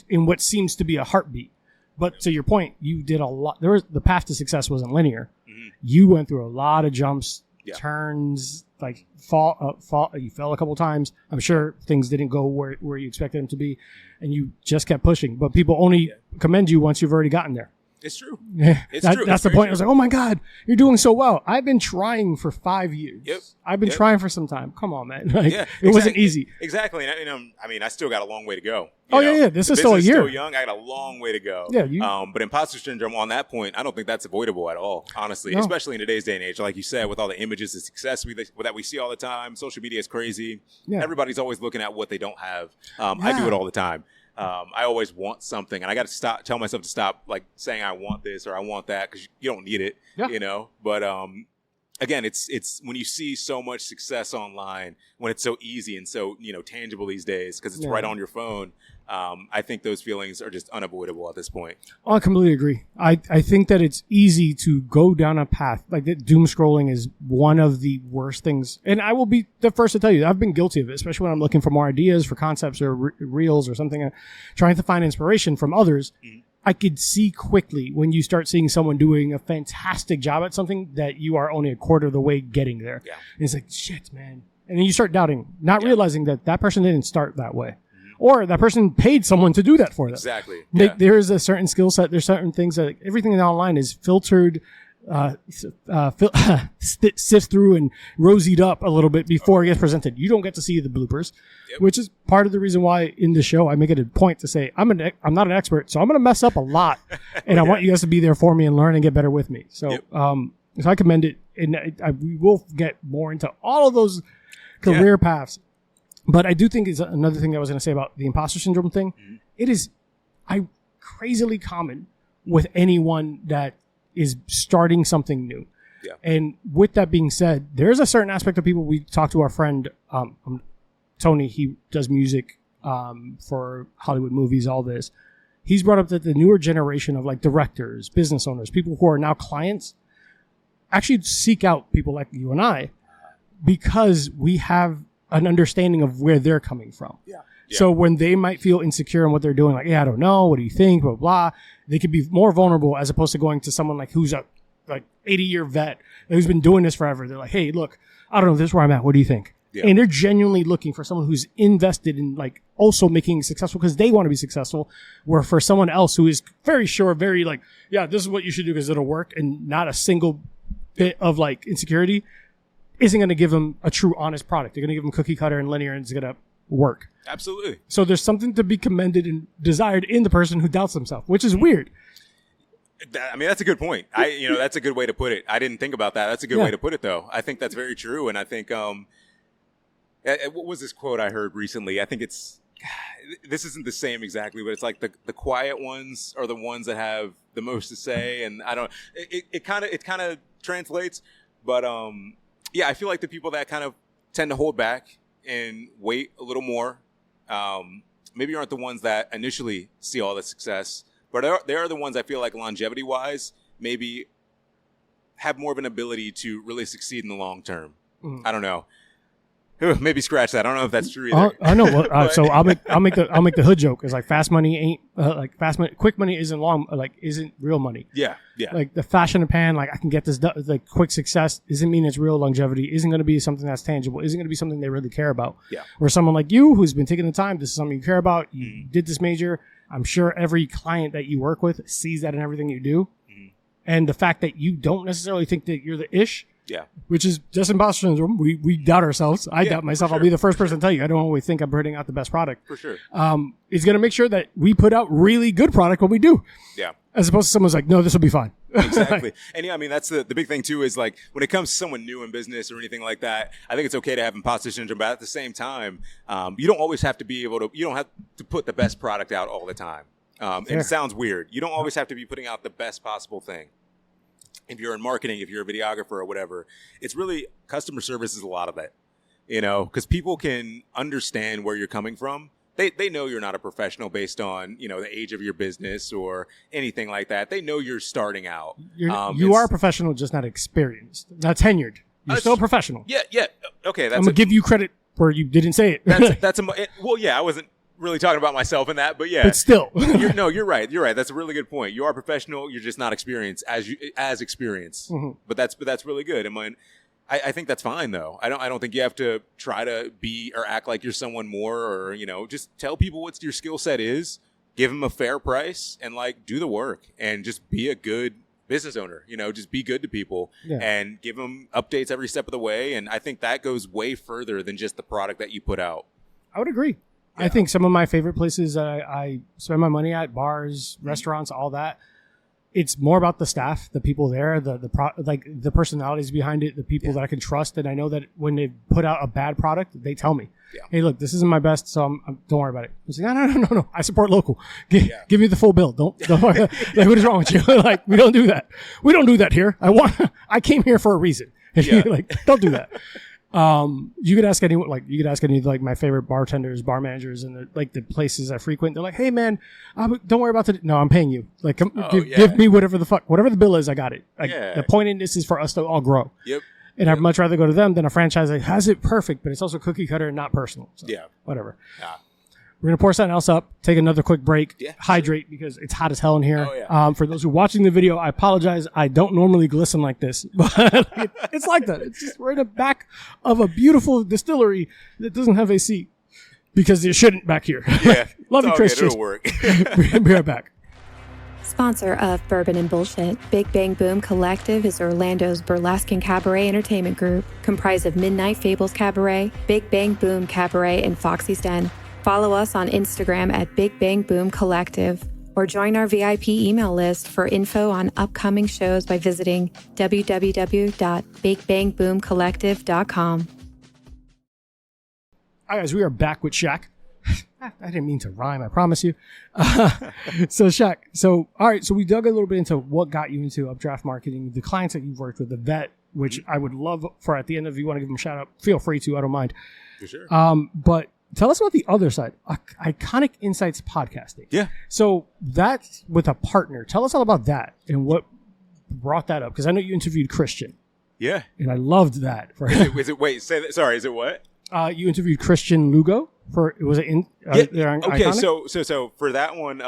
in what seems to be a heartbeat. But to your point, you did a lot. The path to success wasn't linear. Mm-hmm. You went through a lot of jumps, turns, like you fell a couple times. I'm sure things didn't go where you expected them to be, and you just kept pushing. But people only commend you once you've already gotten there. It's true. It's true. That's the point. I was like, oh my God, you're doing so well. I've been trying for 5 years. Yep. I've been trying for some time. Come on, man. It wasn't easy. Exactly. And I still got a long way to go. This is still a year. Still young. I got a long way to go. Yeah. But imposter syndrome on that point, I don't think that's avoidable at all, honestly, especially in today's day and age. Like you said, with all the images of success that we see all the time, social media is crazy. Yeah. Everybody's always looking at what they don't have. I do it all the time. I always want something, and I got to tell myself to stop like saying I want this or I want that, because you don't need it, But again, it's when you see so much success online, when it's so easy and so tangible these days, because it's right on your phone. I think those feelings are just unavoidable at this point. Oh, I completely agree. I think that it's easy to go down a path like that. Doom scrolling is one of the worst things, and I will be the first to tell you I've been guilty of it, especially when I'm looking for more ideas for concepts or reels or something, trying to find inspiration from others. Mm-hmm. I could see quickly when you start seeing someone doing a fantastic job at something that you are only a quarter of the way getting there. Yeah. And it's like, shit, man. And then you start doubting, not realizing that person didn't start that way. Or that person paid someone to do that for them. Exactly. There is a certain skill set. There's certain things that everything online is filtered, sift through and rosied up a little bit before it gets presented. You don't get to see the bloopers, which is part of the reason why in the show I make it a point to say I'm not an expert, so I'm going to mess up a lot, and I want you guys to be there for me and learn and get better with me. So, so I commend it, and we will get more into all of those career paths. But I do think is another thing that I was going to say about the imposter syndrome thing. Mm-hmm. It is crazily common with anyone that is starting something new. Yeah. And with that being said, there's a certain aspect of people. We talked to our friend Tony. He does music for Hollywood movies, all this. He's brought up that the newer generation of like directors, business owners, people who are now clients, actually seek out people like you and I because we have an understanding of where they're coming from. Yeah. So when they might feel insecure in what they're doing, like, I don't know, what do you think, blah, blah, they could be more vulnerable as opposed to going to someone like who's a 80-year vet who's been doing this forever. They're like, hey, look, I don't know, this is where I'm at. What do you think? Yeah. And they're genuinely looking for someone who's invested in like also making it successful because they want to be successful, where for someone else who is very sure, very like, this is what you should do because it'll work, and not a single bit of like insecurity, isn't going to give them a true, honest product. They're going to give them cookie cutter and linear, and it's going to work. Absolutely. So there's something to be commended and desired in the person who doubts themselves, which is weird. I mean, that's a good point. That's a good way to put it. I didn't think about that. That's a good way to put it, though. I think that's very true. And I think, what was this quote I heard recently? I think this isn't the same exactly, but it's like the quiet ones are the ones that have the most to say. And it kind of translates, but, I feel like the people that kind of tend to hold back and wait a little more, maybe aren't the ones that initially see all the success, but they are the ones I feel like longevity-wise maybe have more of an ability to really succeed in the long term. Mm-hmm. I don't know. Maybe scratch that. I don't know if that's true either. I know. Well, so I'll make the hood joke. It's like fast money ain't quick money isn't real money. Yeah. Like the flash in the pan, like I can get this like quick success doesn't mean it's real longevity. Isn't going to be something that's tangible. Isn't going to be something they really care about. Yeah. Or someone like you who's been taking the time. This is something you care about. You did this major. I'm sure every client that you work with sees that in everything you do. Mm-hmm. And the fact that you don't necessarily think that you're the ish Yeah. Which is just imposter syndrome. We doubt ourselves. I doubt myself. Sure. I'll be the first person to tell you. I don't always think I'm putting out the best product. For sure. He's going to make sure that we put out really good product when we do. Yeah. As opposed to someone's like, no, this will be fine. Exactly. And yeah, I mean, that's the big thing too, is like when it comes to someone new in business or anything like that, I think it's okay to have imposter syndrome, but at the same time, you don't always have to be able to, you don't have to put the best product out all the time. And it sounds weird. You don't always have to be putting out the best possible thing. If you're in marketing, if you're a videographer or whatever, it's really customer service is a lot of that, you know, because people can understand where you're coming from. They know you're not a professional based on, you know, the age of your business or anything like that. They know you're starting out. You are a professional, just not experienced, not tenured. You're still a professional. Yeah. Okay. I'm going to give you credit where you didn't say it. Well, yeah, I wasn't really talking about myself in that, but yeah. But still. You're right. You're right. That's a really good point. You are a professional. You're just not experienced as experienced. Mm-hmm. But that's really good. I think that's fine though. I don't think you have to try to be or act like you're someone more, or, you know, just tell people what your skill set is, give them a fair price, and like do the work and just be a good business owner, you know, just be good to people and give them updates every step of the way. And I think that goes way further than just the product that you put out. I would agree. Yeah. I think some of my favorite places I spend my money at, bars, restaurants, all that, it's more about the staff, the people there, the personalities behind it, the people that I can trust. And I know that when they put out a bad product, they tell me, hey, look, this isn't my best, so don't worry about it. I was like, no. I support local. Give me the full bill. Don't worry. Like, what is wrong with you? Like, we don't do that. We don't do that here. I came here for a reason. Like, don't do that. You could ask anyone, like my favorite bartenders, bar managers, and the places I frequent. They're like, "Hey man, don't worry about no, I'm paying you. Like, give me whatever the bill is. I got it. Like, the point in this is for us to all grow. Yep. And I'd much rather go to them than a franchise that has it perfect, but it's also cookie cutter and not personal. So, whatever. Yeah. We're going to pour something else up, take another quick break, hydrate because it's hot as hell in here. Oh, yeah. For those who are watching the video, I apologize. I don't normally glisten like this, but it's like that. It's just, we're in the back of a beautiful distillery that doesn't have AC because it shouldn't back here. Yeah. Love you, Chris. It'll work. Be right back. Sponsor of Bourbon and Bullshit, Big Bang Boom Collective is Orlando's burlesque and cabaret entertainment group comprised of Midnight Fables Cabaret, Big Bang Boom Cabaret, and Foxy's Den. Follow us on Instagram at Big Bang Boom Collective or join our VIP email list for info on upcoming shows by visiting www.bigbangboomcollective.com. All right, guys, we are back with Chaq. I didn't mean to rhyme, I promise you. So Chaq, all right, so we dug a little bit into what got you into Updraft Marketing, the clients that you've worked with, the vet, which I would love for at the end, if you want to give them a shout out, feel free to, I don't mind. For sure. But tell us about the other side, Iconic Insights podcasting. Yeah. So that's with a partner. Tell us all about that and what brought that up, because I know you interviewed Christian. Yeah. And I loved that. Wait, say that. Sorry, is it what? You interviewed Christian Lugo was it in? Okay, Iconic? so for that one,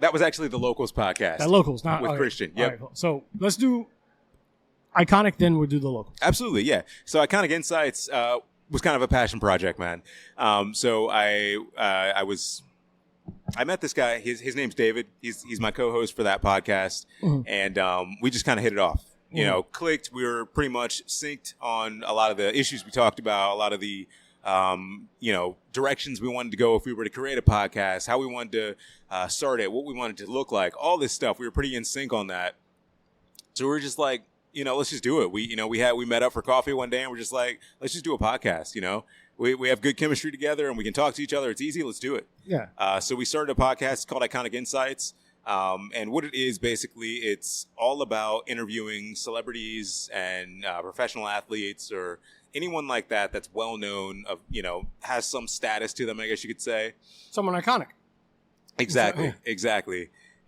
that was actually the Locals podcast. That Locals, not with Christian. Yep. Right, cool. So let's do Iconic, then we'll do the Locals. Absolutely, yeah. So Iconic Insights was kind of a passion project, man. So I met this guy. His name's David. He's my co-host for that podcast, and we just kind of hit it off. You know, clicked. We were pretty much synced on a lot of the issues we talked about, a lot of the directions we wanted to go if we were to create a podcast, how we wanted to start it, what we wanted to look like, all this stuff. We were pretty in sync on that. So we were just like, let's just do it. We met up for coffee one day and we're just like, let's just do a podcast. We have good chemistry together and we can talk to each other. It's easy. Let's do it. Yeah. So we started a podcast called Iconic Insights. And what it is, basically, it's all about interviewing celebrities and professional athletes or anyone like that that's well known, has some status to them, I guess you could say. Someone iconic. Exactly.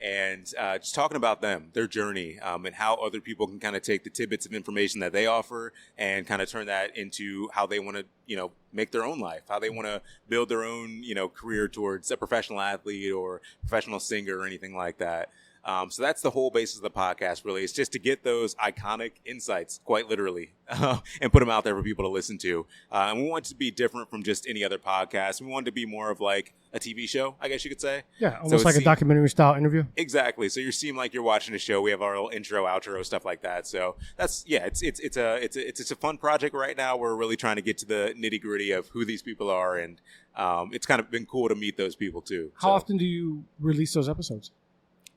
And just talking about them, their journey, and how other people can kind of take the tidbits of information that they offer and kind of turn that into how they want to, make their own life, how they want to build their own, career towards a professional athlete or professional singer or anything like that. So that's the whole basis of the podcast, really. It's just to get those iconic insights, quite literally, and put them out there for people to listen to. And we want it to be different from just any other podcast. We want it to be more of like a TV show, I guess you could say. Yeah, almost like a documentary style interview. Exactly. So you seem like you're watching a show. We have our little intro, outro, stuff like that. So that's it's a fun project right now. We're really trying to get to the nitty gritty of who these people are, and it's kind of been cool to meet those people too. How often do you release those episodes?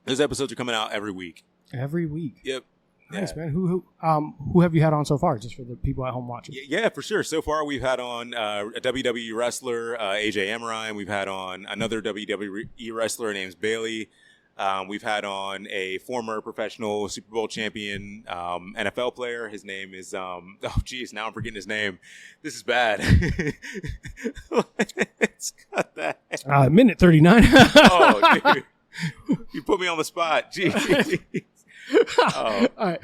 Those episodes are coming out every week. Every week. Yep. Nice, man. Who have you had on so far, just for the people at home watching? Yeah, for sure. So far, we've had on a WWE wrestler, AJ Amaran. We've had on another WWE wrestler named Bailey. We've had on a former professional Super Bowl champion NFL player. His name is, now I'm forgetting his name. This is bad. It's got that. Minute 39. Oh, dude. You put me on the spot. Jeez. All right.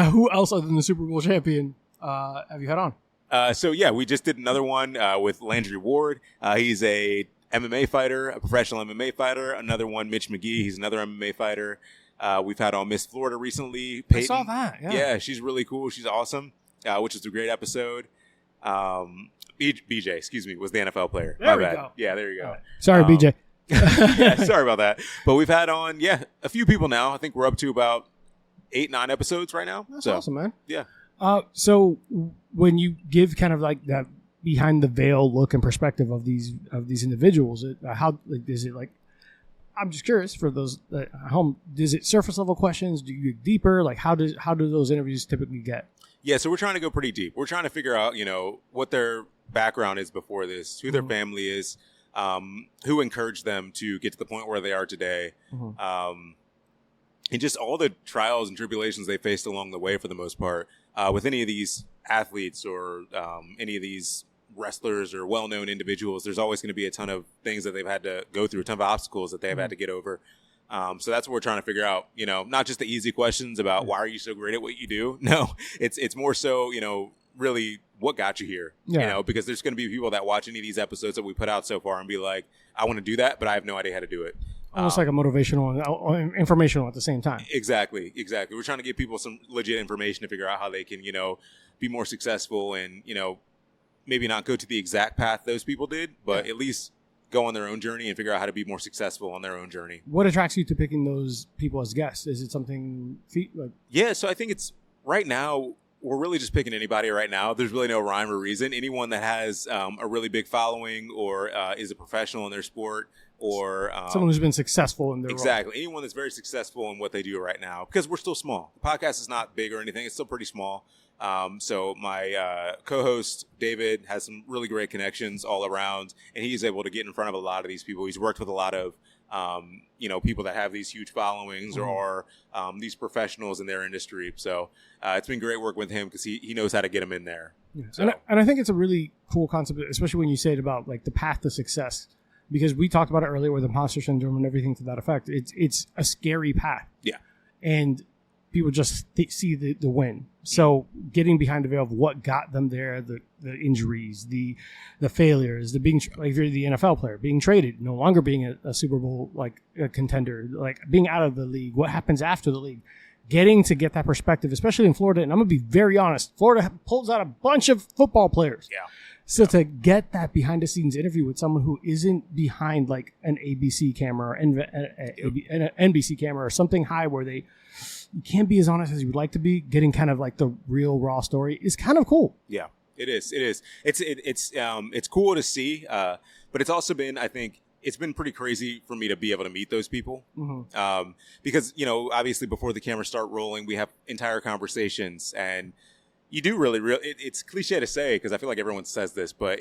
Who else other than the Super Bowl champion have you had on? We just did another one with Landry Ward. He's a MMA fighter, a professional MMA fighter. Another one, Mitch McGee. He's another MMA fighter. We've had on Miss Florida recently, Peyton. I saw that. Yeah, she's really cool. She's awesome, which is a great episode. BJ, excuse me, was the NFL player. There we go. Yeah, there you go. Right. Sorry, BJ. Yeah, sorry about that. But we've had on, a few people now. I think we're up to about 8-9 episodes right now. That's awesome, man. Yeah. So when you give kind of like that behind the veil look and perspective of these individuals, is it like? I'm just curious for those at home. Is it surface level questions? Do you get deeper? Like how do those interviews typically get? Yeah, so we're trying to go pretty deep. We're trying to figure out, what their background is before this, who their family is. Who encouraged them to get to the point where they are today, and just all the trials and tribulations they faced along the way for the most part. With any of these athletes or any of these wrestlers or well-known individuals, there's always going to be a ton of things that they've had to go through, a ton of obstacles that they've had to get over. So that's what we're trying to figure out, not just the easy questions about why are you so great at what you do? No, it's more so, really what got you here, because there's going to be people that watch any of these episodes that we put out so far and be like, I want to do that, but I have no idea how to do it. Almost like a motivational and informational at the same time. Exactly. We're trying to give people some legit information to figure out how they can, be more successful and, maybe not go to the exact path those people did, but at least go on their own journey and figure out how to be more successful on their own journey. What attracts you to picking those people as guests? Is it something like? Yeah, so I think it's right now, we're really just picking anybody right now. There's really no rhyme or reason. Anyone that has a really big following or is a professional in their sport or someone who's been successful in their exactly role. Anyone that's very successful in what they do right now, because we're still small. The podcast is not big or anything. It's still pretty small. So my co-host David has some really great connections all around, and he's able to get in front of a lot of these people. He's worked with a lot of people that have these huge followings or are these professionals in their industry. So it's been great working with him because he knows how to get them in there. Yeah. So. And I think it's a really cool concept, especially when you say it about like the path to success, because we talked about it earlier with imposter syndrome and everything to that effect. It's a scary path. Yeah. And people just see the win. So getting behind the veil of what got them there, the injuries, the failures, the being like if you're the NFL player, being traded, no longer being a Super Bowl like a contender, like being out of the league, what happens after the league, getting to get that perspective, especially in Florida. And I'm gonna be very honest, Florida pulls out a bunch of football players. Yeah. So to get that behind the scenes interview with someone who isn't behind like an ABC camera or an NBC camera or something high where you can't be as honest as you would like to be, getting kind of like the real raw story is kind of cool. Yeah, it is. It is. It's cool to see, but it's also been, I think, it's been pretty crazy for me to be able to meet those people. Because, obviously before the cameras start rolling, we have entire conversations and you do really, it's cliche to say because I feel like everyone says this, but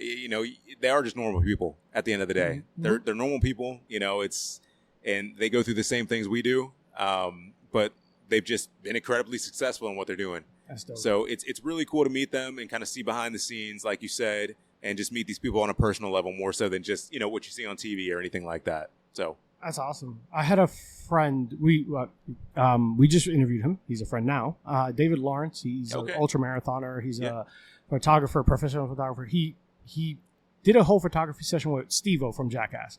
they are just normal people at the end of the day. They're normal people, and they go through the same things we do. But they've just been incredibly successful in what they're doing. That's dope. So it's really cool to meet them and kind of see behind the scenes, like you said, and just meet these people on a personal level more so than just, what you see on TV or anything like that. So that's awesome. I had a friend, we just interviewed him. He's a friend now. David Lawrence. He's an ultra marathoner. He's a photographer, professional photographer. He did a whole photography session with Steve-O from Jackass.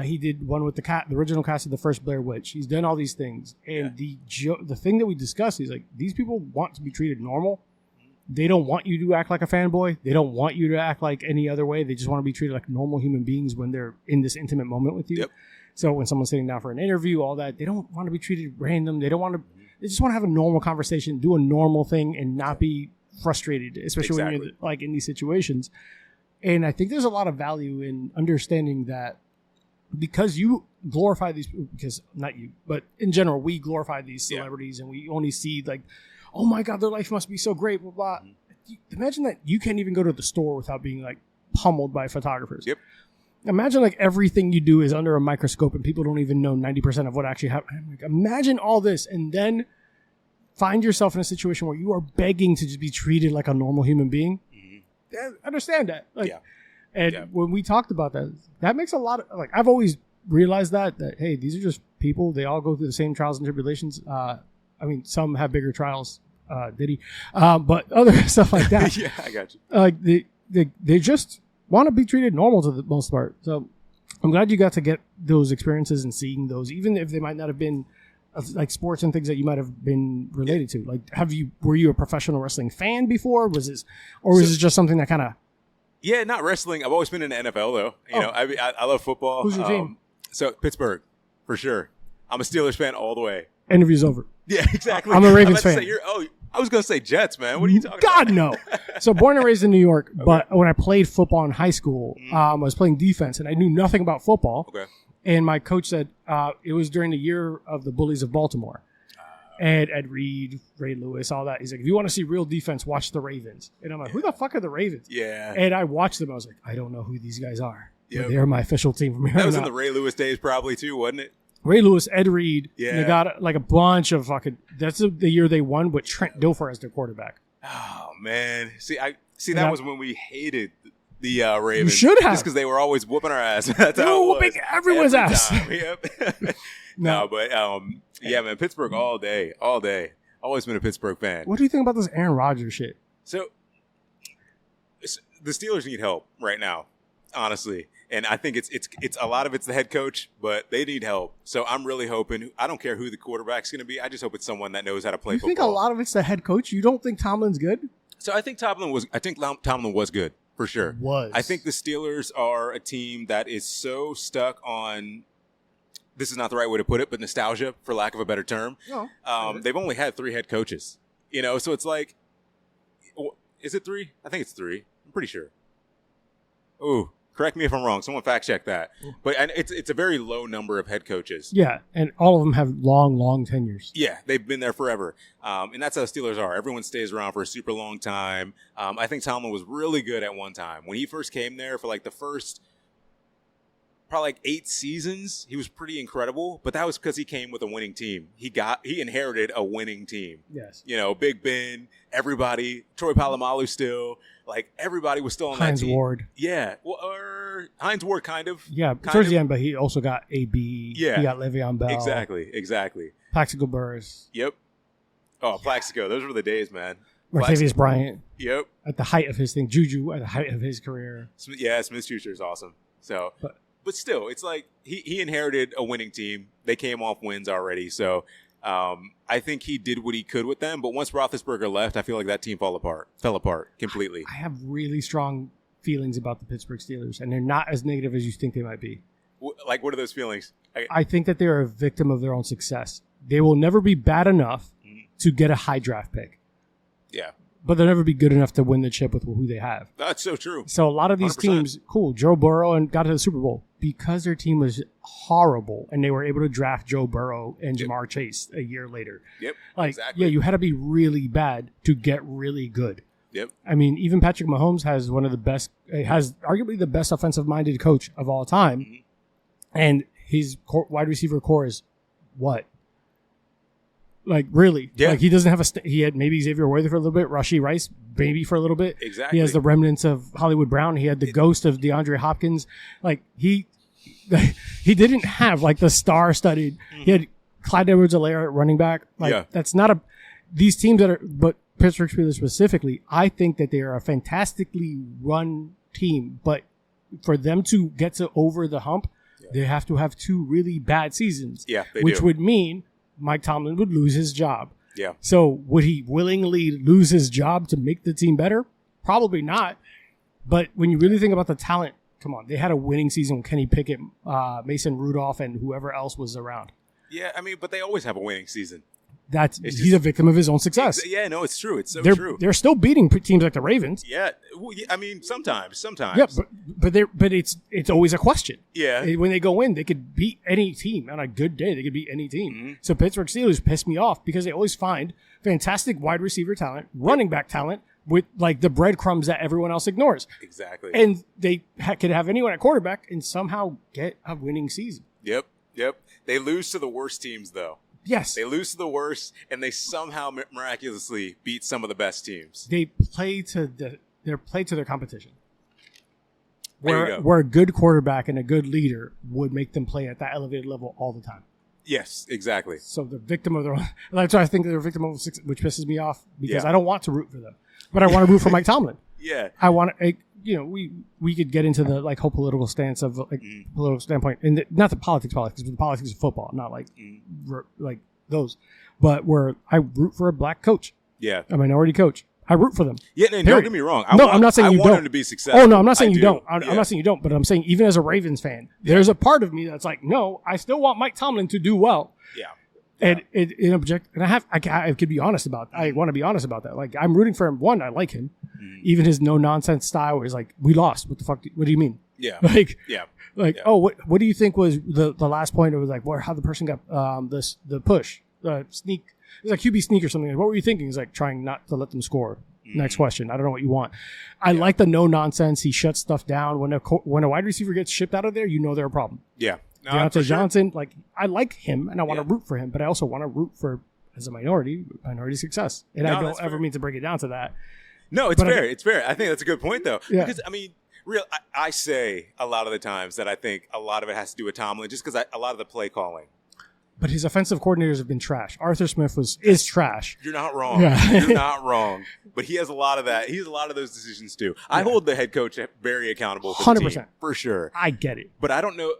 He did one with the original cast of the first Blair Witch. He's done all these things. And the thing that we discussed is like, these people want to be treated normal. They don't want you to act like a fanboy. They don't want you to act like any other way. They just want to be treated like normal human beings when they're in this intimate moment with you. Yep. So when someone's sitting down for an interview, all that, they don't want to be treated random. They just want to have a normal conversation, do a normal thing, and not be frustrated, especially when you're like in these situations. And I think there's a lot of value in understanding that because you glorify these, because not you, but in general, we glorify these celebrities and we only see like, oh my God, their life must be so great, blah, blah. Imagine that you can't even go to the store without being like pummeled by photographers. Yep. Imagine like everything you do is under a microscope and people don't even know 90% of what actually happened. Like, imagine all this and then find yourself in a situation where you are begging to just be treated like a normal human being. Mm-hmm. I understand that. Like, when we talked about that, that makes a lot of, like, I've always realized that, hey, these are just people. They all go through the same trials and tribulations. I mean, some have bigger trials, but other stuff like that. Yeah, I got you. Like they just want to be treated normal to the most part. So I'm glad you got to get those experiences and seeing those, even if they might not have been like sports and things that you might have been related to. Like, were you a professional wrestling fan before? Was this just something that kind of? Yeah, not wrestling. I've always been in the NFL though. You know, I love football. Who's your team? So Pittsburgh, for sure. I'm a Steelers fan all the way. Interview's over. Yeah, exactly. I'm a Ravens fan. I was going to say Jets, man. What are you talking about? God, no. So born and raised in New York, but when I played football in high school, I was playing defense, and I knew nothing about football. Okay. And my coach said it was during the year of the Bullies of Baltimore. And Ed Reed, Ray Lewis, all that. He's like, if you want to see real defense, watch the Ravens. And I'm like, who the fuck are the Ravens? Yeah. And I watched them. I was like, I don't know who these guys are. Yep. But they're my official team from here That was on in out. the Ray Lewis days probably too, wasn't it? Ray Lewis, Ed Reed. Yeah. They got like a bunch of fucking. That's the year they won with Trent Dilfer as their quarterback. Oh man, that was when we hated the Ravens. You should have, just because they were always whooping our ass. That's they how were whooping everyone's ass. Yep. No, but yeah, man, Pittsburgh all day. Always been a Pittsburgh fan. What do you think about this Aaron Rodgers shit? So the Steelers need help right now, honestly. And I think it's a lot of it's the head coach, but they need help. So I'm really hoping. I don't care who the quarterback's going to be. I just hope it's someone that knows how to play football. You think a lot of it's the head coach? You don't think Tomlin's good? So I think Tomlin was good for sure. I think the Steelers are a team that is so stuck on. This is not the right way to put it, but nostalgia, for lack of a better term. No. They've only had 3 head coaches, so it's like, is it 3? I think it's 3. I'm pretty sure. Ooh, correct me if I'm wrong. Someone fact check that. But it's a very low number of head coaches. Yeah, and all of them have long tenures. Yeah, they've been there forever. And that's how the Steelers are. Everyone stays around for a super long time. I think Tomlin was really good at one time. When he first came there for like the first probably like 8 seasons, he was pretty incredible, but that was because he came with a winning team. He inherited a winning team. Yes. Big Ben, everybody, Troy Polamalu still, like everybody was still on that team. Hines Ward. Yeah. Well, Hines Ward kind of. Yeah, towards the end, but he also got AB. Yeah. He got Le'Veon Bell. Exactly. Plaxico Burress. Yep. Oh, Plaxico. Those were the days, man. Martavius Bryant. Yep. At the height of his thing. Juju at the height of his career. Yeah, Smith-Schuster is awesome. So, but still, it's like he inherited a winning team. They came off wins already. So I think he did what he could with them. But once Roethlisberger left, I feel like that team fell apart completely. I have really strong feelings about the Pittsburgh Steelers, and they're not as negative as you think they might be. Like, what are those feelings? I think that they're a victim of their own success. They will never be bad enough to get a high draft pick. Yeah. But they'll never be good enough to win the chip with who they have. That's so true. So a lot of these 100%. teams, cool, Joe Burrow and got to the Super Bowl because their team was horrible and they were able to draft Joe Burrow and Jamar Chase a year later. Yep. Like, exactly. yeah, you had to be really bad to get really good. Yep. I mean, even Patrick Mahomes has arguably the best offensive-minded coach of all time. Mm-hmm. And his wide receiver core is what? Like, really? Yeah. Like, he doesn't have he had maybe Xavier Worthy for a little bit, Rashee Rice maybe for a little bit. Exactly. He has the remnants of Hollywood Brown. He had the ghost of DeAndre Hopkins. Like, he didn't have, like, the star-studded. He had Clyde Edwards-Helaire at running back. Like, that's not these teams that are, but Pittsburgh Steelers specifically, I think that they are a fantastically run team. But for them to get to over the hump, They have to have 2 really bad seasons. Yeah, they which do. would mean Mike Tomlin would lose his job. Yeah. So would he willingly lose his job to make the team better? Probably not. But when you really think about the talent, come on, they had a winning season with Kenny Pickett, Mason Rudolph, and whoever else was around. Yeah, I mean, but they always have a winning season. He's a victim of his own success. Yeah, no, it's true. It's so they're, true. They're still beating teams like the Ravens. Yeah, well, I mean, sometimes. Yeah, but it's always a question. Yeah. When they go in, they could beat any team on a good day. They could beat any team. Mm-hmm. So Pittsburgh Steelers piss me off because they always find fantastic wide receiver talent, running back talent with like the breadcrumbs that everyone else ignores. Exactly. And they could have anyone at quarterback and somehow get a winning season. Yep. They lose to the worst teams, though. Yes. They lose to the worst, and they somehow miraculously beat some of the best teams. They play to their competition. There you go. Where a good quarterback and a good leader would make them play at that elevated level all the time. Yes, exactly. So they're victim of their own. That's why I think they're a victim of which pisses me off because Yeah. I don't want to root for them, but I want to root for Mike Tomlin. Yeah. I want to. We could get into the like whole political stance of like political standpoint, and not the politics, but the politics of football, not like like those, but where I root for a black coach, Yeah. a minority coach. I root for them. Yeah, and don't Period. get me wrong. I'm not saying I you want don't. him to be successful. Oh no, I'm not saying I you do. don't. I'm Yeah. not saying you don't, but I'm saying even as a Ravens fan, there's a part of me that's like, no, I still want Mike Tomlin to do well. Yeah. And I could be honest about. I want to be honest about that. Like I'm rooting for him. One, I like him. Even his no nonsense style is like, we lost. What the fuck? What do you mean? Yeah. Like, oh, what do you think was the last point? It was like, how the person got the push, sneak. It was like QB sneak or something. What were you thinking? He's like trying not to let them score. Next question. I don't know what you want. I like the no nonsense. He shuts stuff down. When a wide receiver gets shipped out of there, you know they're a problem. Yeah. No, Deontay for sure. Johnson, like I like him and I want to root for him, but I also want to root for as a minority success. And I don't ever mean to break it down to that. No, it's fair. It's fair. I think that's a good point, though. Yeah. Because, I mean, I say a lot of the times that I think a lot of it has to do with Tomlin just because a lot of the play calling. But his offensive coordinators have been trash. Arthur Smith is trash. You're not wrong. Yeah. You're not wrong. But he has a lot of that. He has a lot of those decisions, too. I hold the head coach very accountable for the 100%. team, for sure. I get it. But I don't know.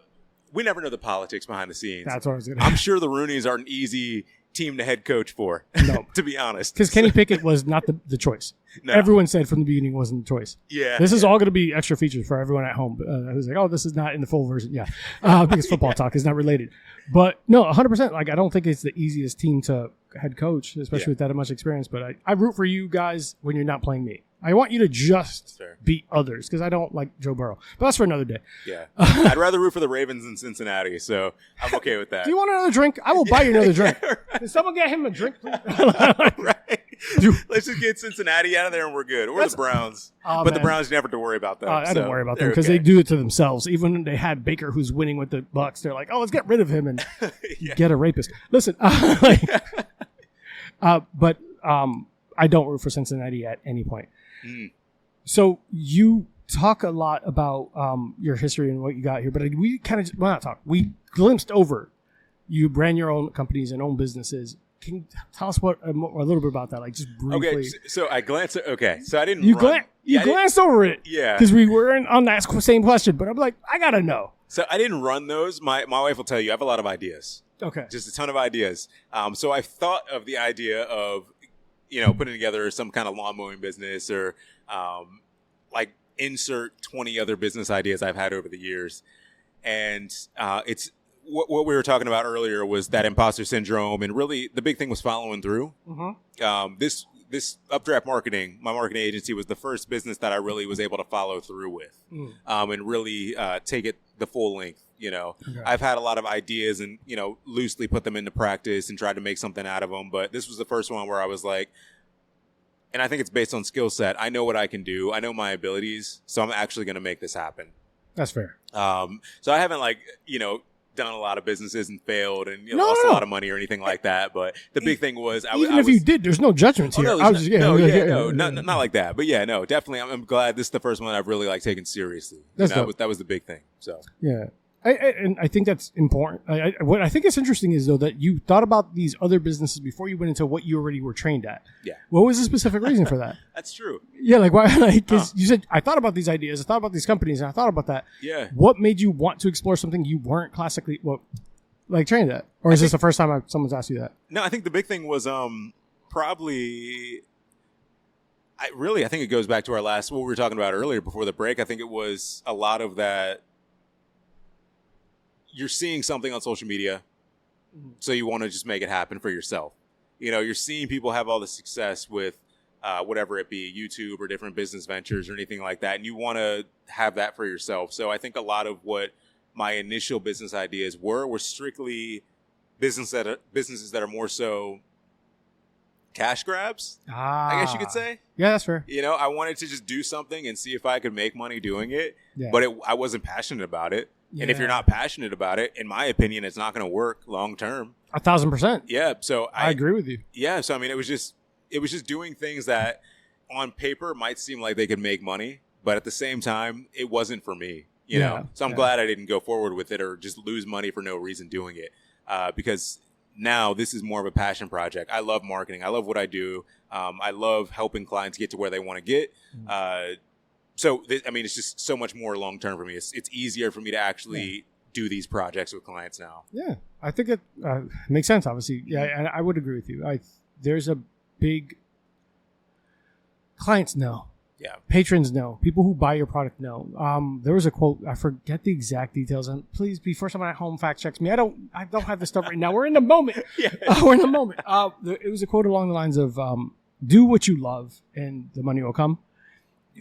We never know the politics behind the scenes. That's what I was going to I'm sure the Rooneys are an easy team to head coach for, No. to be honest. Because Kenny Pickett was not the choice. No. Everyone said from the beginning wasn't the choice. Yeah. This is all going to be extra features for everyone at home who's like, oh, this is not in the full version. Yeah. Because football talk is not related. But no, 100%. Like, I don't think it's the easiest team to head coach, especially with that much experience. But I root for you guys when you're not playing me. I want you to just beat others because I don't like Joe Burrow. But that's for another day. Yeah. I'd rather root for the Ravens than Cincinnati, so I'm okay with that. Do you want another drink? I will buy you another drink. Yeah, right. Can someone get him a drink, please? Right. Let's just get Cincinnati out of there and we're good. Or the Browns. Oh, but the man. Browns, you never have to worry about them. I don't worry about them they're because okay. they do it to themselves. Even when they had Baker, who's winning with the Bucks, they're like, "Oh, let's get rid of him and get a rapist." Listen, but I don't root for Cincinnati at any point. So you talk a lot about your history and what you got here, but we kind of not talk. We glimpsed over. You ran your own companies and own businesses. Can you tell us a little bit about that, like just briefly? Okay, so I glanced. Okay, so I didn't. You run. glanced over it, Yeah. because we weren't on that same question. But I'm like, I gotta know. So I didn't run those. My wife will tell you I have a lot of ideas. Okay, Just a ton of ideas. So I thought of the idea of, putting together some kind of lawn mowing business or like insert 20 other business ideas I've had over the years. And it's what we were talking about earlier was that imposter syndrome. And really the big thing was following through. This Updraft Marketing, my marketing agency, was the first business that I really was able to follow through with and really take it the full length. I've had a lot of ideas and, loosely put them into practice and tried to make something out of them. But this was the first one where I was like, and I think it's based on skill set. I know what I can do. I know my abilities. So I'm actually going to make this happen. that's fair. So I haven't done a lot of businesses and failed and lost a lot of money or anything like that. But the big thing was, Even if you did, there's no judgments here. Not like that. But yeah, no, definitely. I'm glad this is the first one I've really taken seriously. That's that was the big thing. So yeah. And I think that's important. What I think is interesting is, though, that you thought about these other businesses before you went into what you already were trained at. Yeah. What was the specific reason for that? That's true. Yeah, like why? Like, because you said, I thought about these ideas, I thought about these companies, and I thought about that. Yeah. What made you want to explore something you weren't classically, trained at? Or is this the first time someone's asked you that? No, I think the big thing was probably... I think it goes back to what we were talking about earlier before the break. I think it was a lot of that. You're seeing something on social media, so you want to just make it happen for yourself. You're seeing people have all the success with whatever it be, YouTube or different business ventures or anything like that, and you want to have that for yourself. So I think a lot of what my initial business ideas were strictly businesses that are more so cash grabs, I guess you could say. Yeah, that's fair. I wanted to just do something and see if I could make money doing it, yeah. But I wasn't passionate about it. Yeah. And if you're not passionate about it, in my opinion, it's not going to work long term. 1,000%. Yeah. So I agree with you. Yeah. So, I mean, it was just doing things that on paper might seem like they could make money, but at the same time, it wasn't for me, you know? So I'm glad I didn't go forward with it or just lose money for no reason doing it. Because now this is more of a passion project. I love marketing. I love what I do. I love helping clients get to where they want to get. It's just so much more long-term for me. It's easier for me to actually do these projects with clients now. Yeah, I think it makes sense, obviously. Yeah, and I would agree with you. There's a big... Clients know. Yeah. Patrons know. People who buy your product know. There was a quote. I forget the exact details. And please, before someone at home fact checks me, I don't have this stuff right now. We're in the moment. We're in the moment. It was a quote along the lines of, do what you love and the money will come.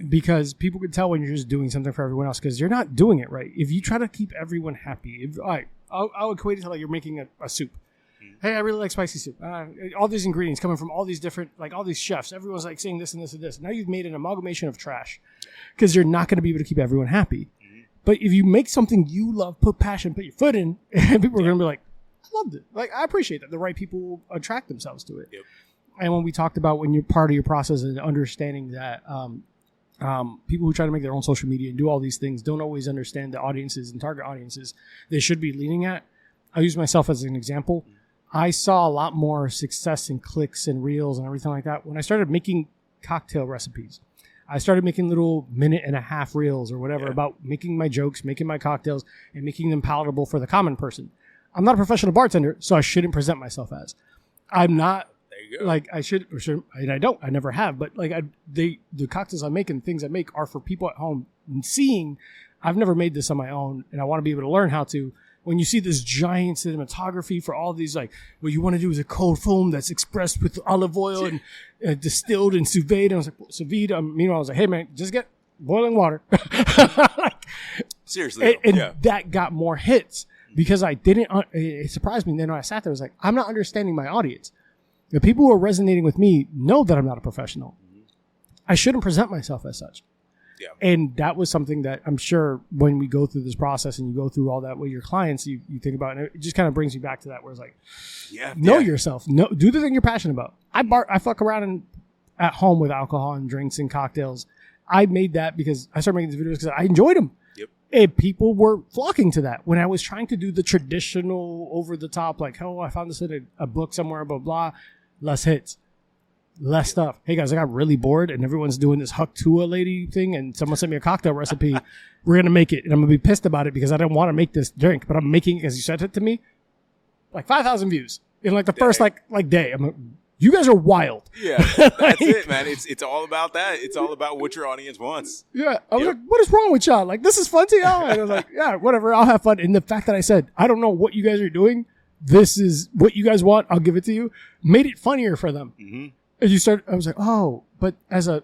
Because people can tell when you're just doing something for everyone else because you're not doing it right. If you try to keep everyone happy, I'll equate it to like you're making a soup. Hey, I really like spicy soup. All these ingredients coming from all these different, like all these chefs. Everyone's like saying this and this and this. Now you've made an amalgamation of trash because you're not going to be able to keep everyone happy. But if you make something you love, put passion, put your foot in, and people are going to be like, I loved it. Like, I appreciate that. The right people will attract themselves to it. Yep. And when we talked about when you're part of your process and understanding that people who try to make their own social media and do all these things don't always understand the audiences and target audiences they should be leaning at. I'll use myself as an example. I saw a lot more success in clicks and reels and everything like that when I started making cocktail recipes. I started making little 1.5-minute reels or whatever about making my jokes, making my cocktails, and making them palatable for the common person. I'm not a professional bartender, so I shouldn't present myself as. I'm not like I should, and I don't. I never have. But like the cocktails I make and things I make are for people at home and seeing. I've never made this on my own, and I want to be able to learn how to. When you see this giant cinematography for all these, like, what you want to do is a cold foam that's expressed with olive oil and distilled and sous vide. And I was like, sous vide. Meanwhile, I was like, hey, man, just get boiling water. Seriously. And that got more hits because I didn't, it surprised me. Then when I sat there, I was like, I'm not understanding my audience. The people who are resonating with me know that I'm not a professional. I shouldn't present myself as such. Yeah. And that was something that I'm sure when we go through this process and you go through all that with your clients, you think about, and it just kind of brings you back to that where it's like, know yourself, do the thing you're passionate about. I fuck around at home with alcohol and drinks and cocktails. I made that because I started making these videos because I enjoyed them. Yep. And people were flocking to that. When I was trying to do the traditional over the top, like, oh, I found this in a book somewhere, blah, blah, less hits. Less stuff. Hey guys, I got really bored and everyone's doing this Hucktua lady thing and someone sent me a cocktail recipe. We're going to make it and I'm going to be pissed about it because I don't want to make this drink, but I'm making it as you sent it to me. Like 5,000 views in like the first like day. I'm like, you guys are wild. Yeah, that's it, man. It's all about that. It's all about what your audience wants. Yeah. I was like, what is wrong with y'all? Like, this is fun to y'all. And I was like, yeah, whatever. I'll have fun. And the fact that I said, I don't know what you guys are doing. This is what you guys want. I'll give it to you. Made it funnier for them. Mm-hmm. I was like, oh, but as a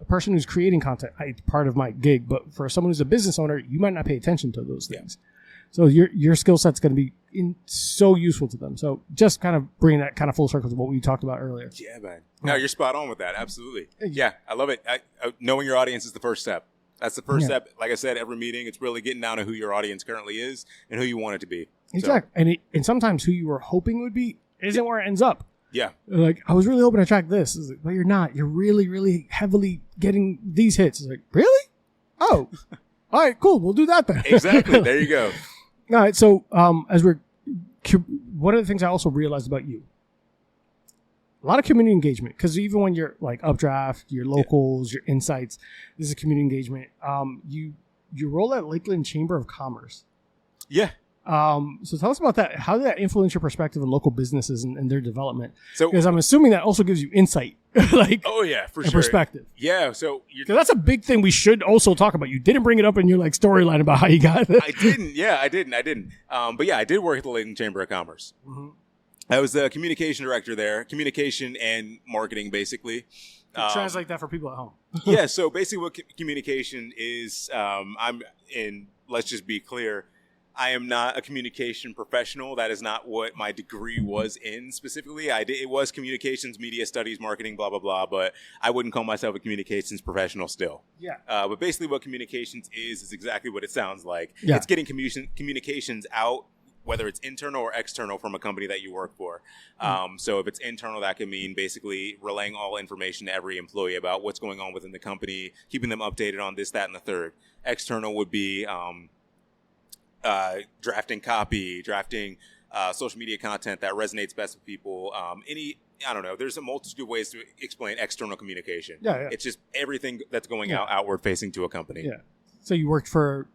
person who's creating content, it's part of my gig. But for someone who's a business owner, you might not pay attention to those things. So your skill set's going to be so useful to them. So just kind of bringing that kind of full circle to what we talked about earlier. Yeah, man. No, you're spot on with that. Absolutely. Yeah, I love it. Knowing your audience is the first step. That's the first step. Like I said, every meeting, it's really getting down to who your audience currently is and who you want it to be. Exactly. So. And sometimes who you were hoping would be isn't where it ends up. Yeah. Like, I was really hoping to track this. Like, well, you're not. You're really, really heavily getting these hits. It's like, really? Oh. All right, cool. We'll do that then. Exactly. There you go. All right. So one of the things I also realized about you, a lot of community engagement, because even when you're like Updraft, your locals, your insights, this is community engagement. You roll at Lakeland Chamber of Commerce. Yeah. So tell us about that. How did that influence your perspective on local businesses and their development? So, because I'm assuming that also gives you insight, like oh yeah, for and sure. perspective. Yeah. So Because that's a big thing we should also talk about. You didn't bring it up in your like storyline about how you got it. I didn't. Yeah, I didn't. But yeah, I did work at the Lakeland Chamber of Commerce. Mm-hmm. I was the communication director there, communication and marketing, basically. Translate that for people at home. Yeah. So basically, what communication is, let's just be clear. I am not a communication professional. That is not what my degree was in specifically. It was communications, media studies, marketing, blah, blah, blah. But I wouldn't call myself a communications professional still. Yeah. But basically what communications is exactly what it sounds like. Yeah. It's getting communications out, whether it's internal or external from a company that you work for. So if it's internal, that can mean basically relaying all information to every employee about what's going on within the company, keeping them updated on this, that, and the third. External would be drafting copy, drafting social media content that resonates best with people. I don't know. There's a multitude of ways to explain external communication. Yeah. It's just everything that's going outward facing to a company. Yeah. So you worked for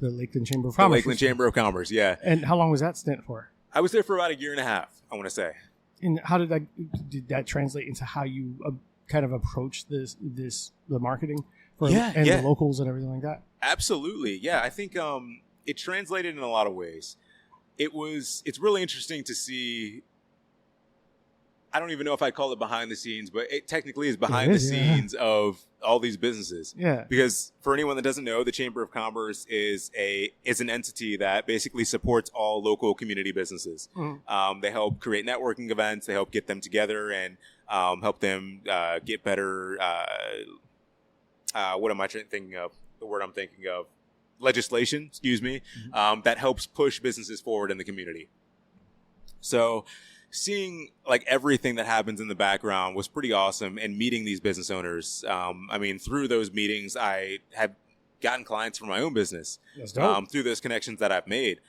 the Lakeland Chamber of The Commerce. Lakeland Chamber of Commerce, yeah. And how long was that stint for? I was there for about a year and a half, I want to say. And how did that translate into how you kind of approach the marketing for the locals and everything like that? Absolutely. Yeah. I think it translated in a lot of ways. It's really interesting to see. I don't even know if I'd call it behind the scenes, but it technically is behind the scenes of all these businesses. Yeah. Because for anyone that doesn't know, the Chamber of Commerce is an entity that basically supports all local community businesses. Mm-hmm. They help create networking events. They help get them together and help them get better. What am I thinking of? The word I'm thinking of. Legislation, excuse me, that helps push businesses forward in the community. So seeing like everything that happens in the background was pretty awesome, and meeting these business owners. Through those meetings, I have gotten clients for my own business through those connections that I've made.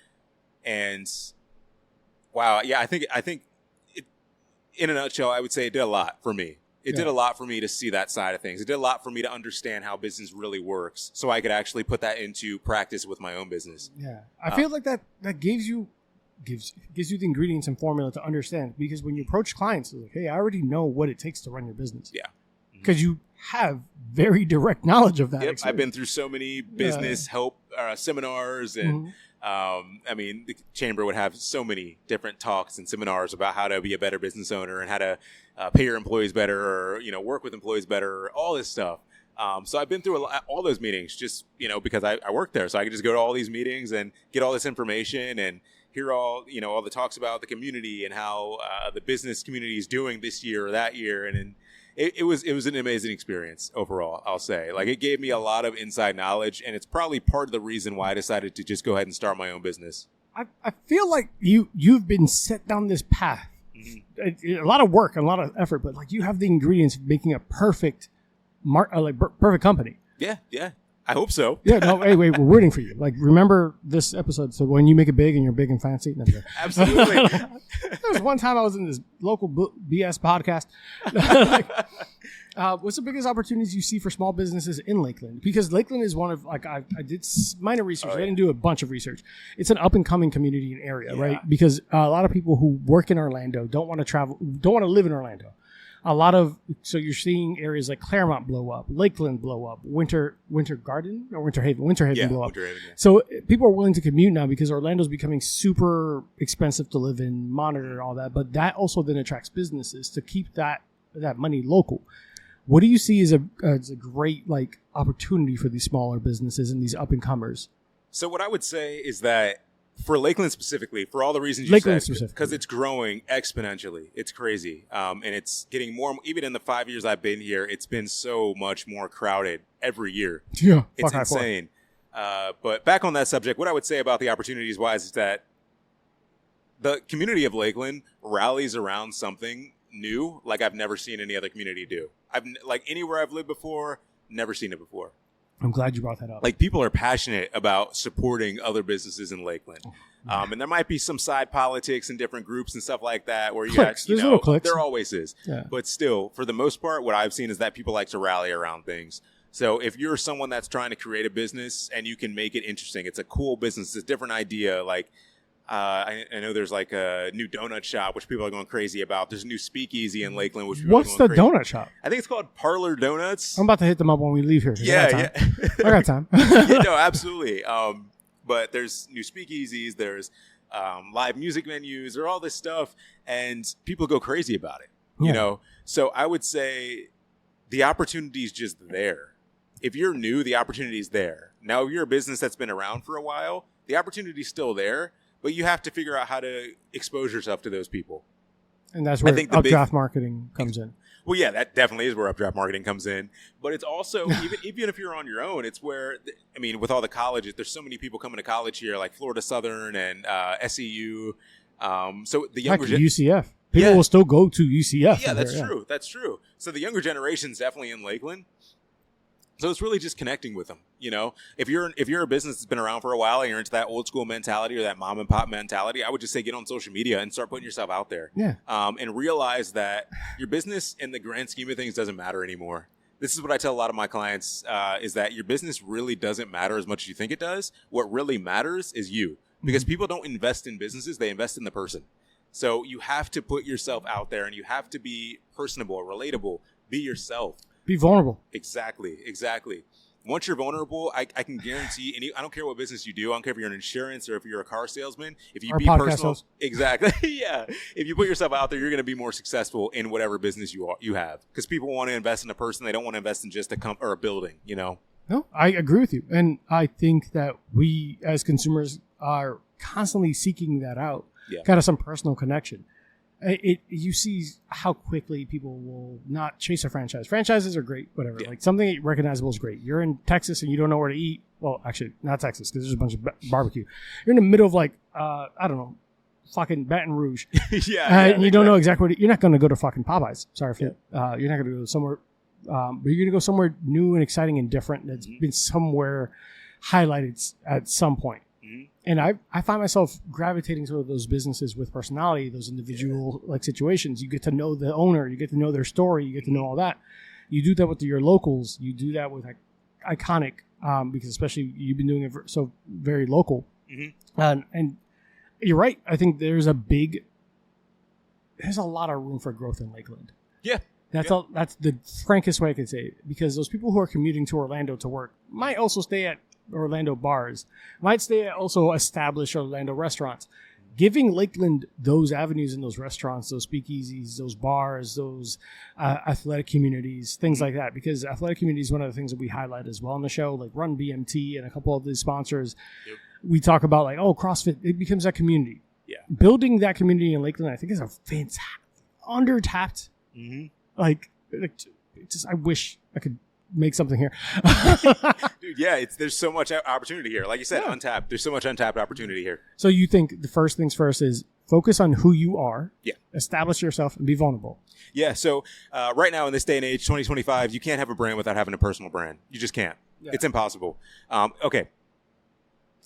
And wow, yeah, I think it, in a nutshell, I would say it did a lot for me. It did a lot for me to see that side of things. It did a lot for me to understand how business really works, so I could actually put that into practice with my own business. Yeah, I feel like that gives you the ingredients and formula to understand, because when you approach clients, it's like, hey, I already know what it takes to run your business. Yeah, because you have very direct knowledge of that. Yep, I've been through so many business help seminars and. The chamber would have so many different talks and seminars about how to be a better business owner and how to pay your employees better, or work with employees better, or all this stuff. So I've been through all those meetings just because I work there, so I could just go to all these meetings and get all this information and hear all the talks about the community and how the business community is doing this year or that year, and it was an amazing experience overall, I'll say. Like, it gave me a lot of inside knowledge, and it's probably part of the reason why I decided to just go ahead and start my own business. I feel like you've been set down this path. Mm-hmm. A lot of work, a lot of effort, but like you have the ingredients of making a perfect perfect company. Yeah. I hope so. Yeah, no, hey, wait, we're rooting for you. Like, remember this episode, so when you make it big and you're big and fancy. No, absolutely. There was one time I was in this local BS podcast. What's the biggest opportunities you see for small businesses in Lakeland? Because Lakeland is one of, like, I did minor research. I didn't do a bunch of research. It's an up-and-coming community and area, right? Because a lot of people who work in Orlando don't want to travel, don't want to live in Orlando. So you're seeing areas like Claremont blow up, Lakeland blow up, Winter Haven blow up. Winter Haven, yeah. So people are willing to commute now because Orlando's becoming super expensive to live in, monitor all that. But that also then attracts businesses to keep that money local. What do you see as a great opportunity for these smaller businesses and these up and comers? So what I would say is that for Lakeland specifically, for all the reasons you said, because it's growing exponentially. It's crazy. And it's getting more, even in the 5 years I've been here, it's been so much more crowded every year. Yeah. It's insane. But back on that subject, what I would say about the opportunities wise is that the community of Lakeland rallies around something new like I've never seen any other community do. Anywhere I've lived before, never seen it before. I'm glad you brought that up. Like, people are passionate about supporting other businesses in Lakeland. And there might be some side politics in different groups and stuff like that where There's little cliques. There always is. Yeah. But still, for the most part, what I've seen is that people like to rally around things. So if you're someone that's trying to create a business and you can make it interesting, it's a cool business, it's a different idea. Like, I know there's like a new donut shop, which people are going crazy about. There's a new speakeasy in Lakeland, which people What's are the going crazy. donut shop? I think it's called Parlor Donuts. I'm about to hit them up when we leave here. Yeah, I got time. Yeah, no, absolutely. But there's new speakeasies, there's live music venues, there are all this stuff, and people go crazy about it. You know, so I would say the opportunity is just there. If you're new, the opportunity is there. Now, if you're a business that's been around for a while, the opportunity is still there. But you have to figure out how to expose yourself to those people. And that's where Updraft Marketing comes in. Well, yeah, that definitely is where Updraft Marketing comes in. But it's also, even if you're on your own, it's where, I mean, with all the colleges, there's so many people coming to college here, like Florida Southern and SEU. So the younger UCF. People will still go to UCF. Yeah, that's true. That's true. So the younger generation's definitely in Lakeland. So it's really just connecting with them. You know, if you're a business that's been around for a while and you're into that old school mentality or that mom and pop mentality, I would just say get on social media and start putting yourself out there. Yeah. And realize that your business in the grand scheme of things doesn't matter anymore. This is what I tell a lot of my clients, is that your business really doesn't matter as much as you think it does. What really matters is you, because people don't invest in businesses. They invest in the person. So you have to put yourself out there and you have to be personable, relatable, be yourself. Be vulnerable. Exactly. Once you're vulnerable, I can guarantee, I don't care what business you do. I don't care if you're in insurance or if you're a car salesman. If you be personal, exactly. Yeah. If you put yourself out there, you're going to be more successful in whatever business you have. Because people want to invest in a person. They don't want to invest in just or a building, you know? No, I agree with you. And I think that we as consumers are constantly seeking that out. Yeah. Kind of some personal connection. You see how quickly people will not chase a franchise. Franchises are great, whatever. Yeah. Like something recognizable is great. You're in Texas and you don't know where to eat. Well, actually, not Texas because there's a bunch of barbecue. You're in the middle of I don't know, fucking Baton Rouge. And you don't know exactly where you're not going to go to fucking Popeyes. Sorry for that. You're not going to go somewhere, but you're going to go somewhere new and exciting and different that's been somewhere highlighted at some point. And I find myself gravitating toward those businesses with personality, those individual situations. You get to know the owner, you get to know their story, you get to know all that. You do that with your locals. You do that with Iconic, because especially you've been doing it so very local. And you're right. I think there's a lot of room for growth in Lakeland. Yeah. That's the frankest way I could say it, because those people who are commuting to Orlando to work might also stay at Orlando bars, might stay at also established Orlando restaurants. Giving Lakeland those avenues and those restaurants, those speakeasies, those bars, those athletic communities, things like that. Because athletic community is one of the things that we highlight as well on the show, like Run BMT and a couple of the sponsors. We talk about CrossFit. It becomes that community. Yeah, building that community in Lakeland, I think, is a fantastic, under-tapped. I wish I could make something here. Dude, yeah, there's so much opportunity here. Like you said, untapped. There's so much untapped opportunity here. So you think the first things first is focus on who you are. Yeah. Establish yourself and be vulnerable. Yeah. So right now in this day and age, 2025, you can't have a brand without having a personal brand. You just can't. Yeah. It's impossible. Okay.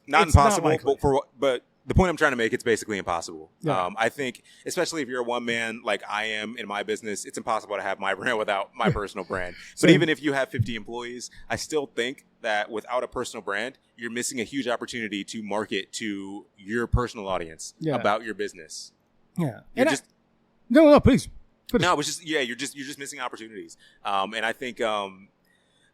Not it's impossible, but the point I'm trying to make, it's basically impossible. Yeah. I think, especially if you're a one man like I am in my business, it's impossible to have my brand without my personal brand. But even if you have 50 employees, I still think that without a personal brand, you're missing a huge opportunity to market to your personal audience about your business. Yeah. No, please. No, it's just, you're just missing opportunities. And I think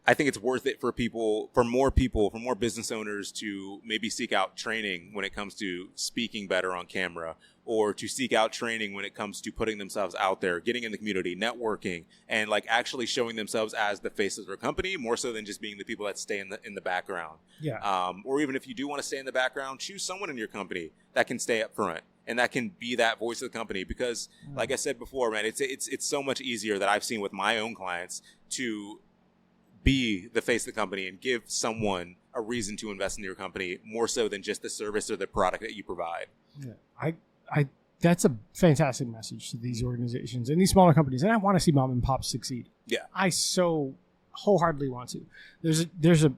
it's worth it for more business owners to maybe seek out training when it comes to speaking better on camera, or to seek out training when it comes to putting themselves out there, getting in the community, networking, and actually showing themselves as the face of their company, more so than just being the people that stay in the background. Yeah. Or even if you do want to stay in the background, choose someone in your company that can stay up front and that can be that voice of the company. Because like I said before, man, it's so much easier that I've seen with my own clients to be the face of the company and give someone a reason to invest in your company, more so than just the service or the product that you provide. Yeah, that's a fantastic message to these organizations and these smaller companies. And I want to see mom and pops succeed. Yeah, I so wholeheartedly want to. There's a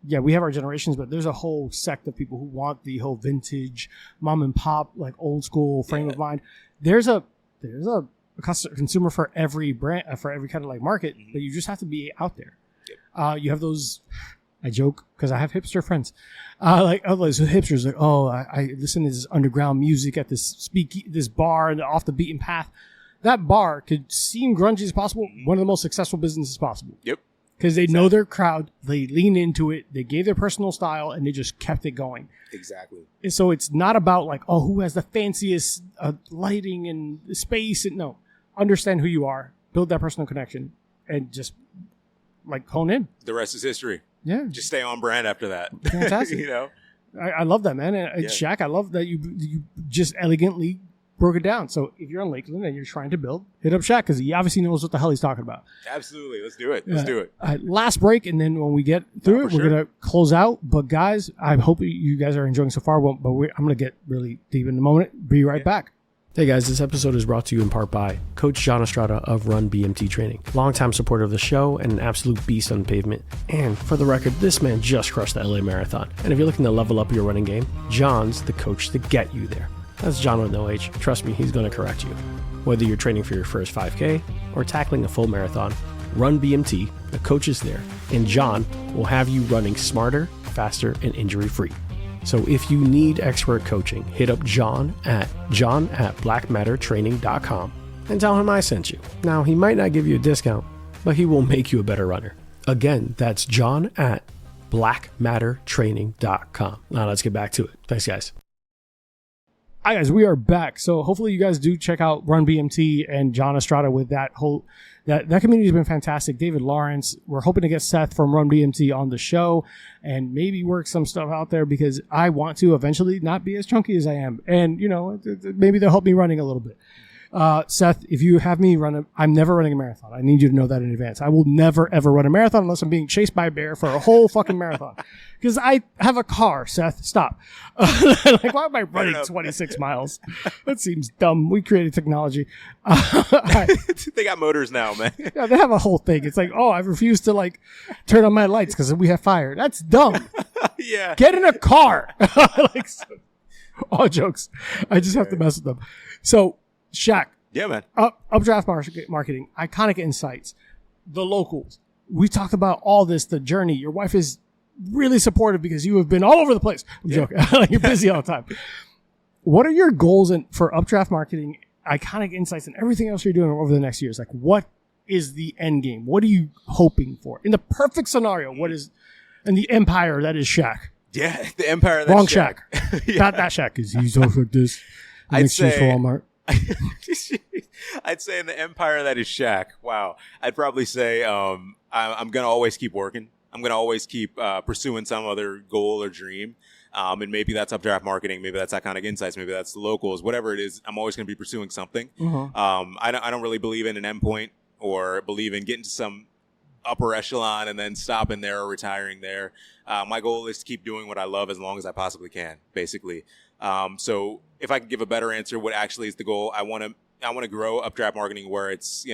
yeah, we have our generations, but there's a whole sect of people who want the whole vintage mom and pop, like old school frame of mind. There's a consumer for every brand, for every kind of like market, but you just have to be out there. You have those, I joke because I have hipster friends, like those hipsters, like, oh, I listen to this underground music at this bar and off the beaten path. That bar could seem grungy as possible, one of the most successful businesses possible. Yep. Because they know their crowd, they lean into it, they gave their personal style, and they just kept it going. Exactly. And so it's not about like, oh, who has the fanciest lighting and space. And no, understand who you are, build that personal connection, and just like hone in. The rest is history. Yeah. Just stay on brand after that. Fantastic. You know? I love that, man. And Shaq, I love that you just elegantly broke it down. So if you're in Lakeland and you're trying to build, hit up Shaq because he obviously knows what the hell he's talking about. Absolutely. Let's do it. Let's do it. Last break, and then when we get through it, we're going to close out. But guys, I hope you guys are enjoying so far. But I'm going to get really deep in a moment. Be right back. Hey guys, this episode is brought to you in part by Coach John Estrada of Run BMT Training, longtime supporter of the show and an absolute beast on pavement. And for the record, this man just crushed the LA Marathon. And if you're looking to level up your running game, John's the coach to get you there. That's John with no H. Trust me, he's going to correct you. Whether you're training for your first 5K or tackling a full marathon, Run BMT, the coach is there, and John will have you running smarter, faster, and injury-free. So if you need expert coaching, hit up John at blackmattertraining.com and tell him I sent you. Now, he might not give you a discount, but he will make you a better runner. Again, that's John at blackmattertraining.com. Now let's get back to it. Thanks, guys. Hi guys, we are back. So hopefully you guys do check out Run BMT and John Estrada with that whole that community has been fantastic. David Lawrence, we're hoping to get Seth from Run BMT on the show and maybe work some stuff out there because I want to eventually not be as chunky as I am, and you know maybe they'll help me running a little bit. Seth, if you have me I'm never running a marathon. I need you to know that in advance. I will never, ever run a marathon unless I'm being chased by a bear for a whole fucking marathon. Because I have a car, Seth. Stop. Like, why am I running 26 miles? That seems dumb. We created technology. They got motors now, man. Yeah, they have a whole thing. It's like, oh, I refuse to like turn on my lights because we have fire. That's dumb. Yeah. Get in a car. Like, all jokes. I just have to mess with them. So, Shaq. Yeah, man. Updraft Marketing, Iconic Insights, the locals. We talked about all this, the journey. Your wife is really supportive because you have been all over the place. I'm joking. You're busy all the time. What are your goals for Updraft Marketing, Iconic Insights, and everything else you're doing over the next years? Like, what is the end game? What are you hoping for? In the perfect scenario, what is in the empire that is Shaq? Yeah, the empire that's Wrong Shaq. Yeah. Not that Shaq, because he's also like this. I'd say for Walmart. I'd say in the empire that is Shaq. Wow. I'd probably say I'm going to always keep working. I'm going to always keep pursuing some other goal or dream. And maybe that's Updraft Marketing. Maybe that's Iconic Insights. Maybe that's the locals. Whatever it is, I'm always going to be pursuing something. I don't really believe in an endpoint or believe in getting to some upper echelon and then stopping there or retiring there. My goal is to keep doing what I love as long as I possibly can, basically. So if I could give a better answer, what actually is the goal? I want to grow Updraft Marketing where it's,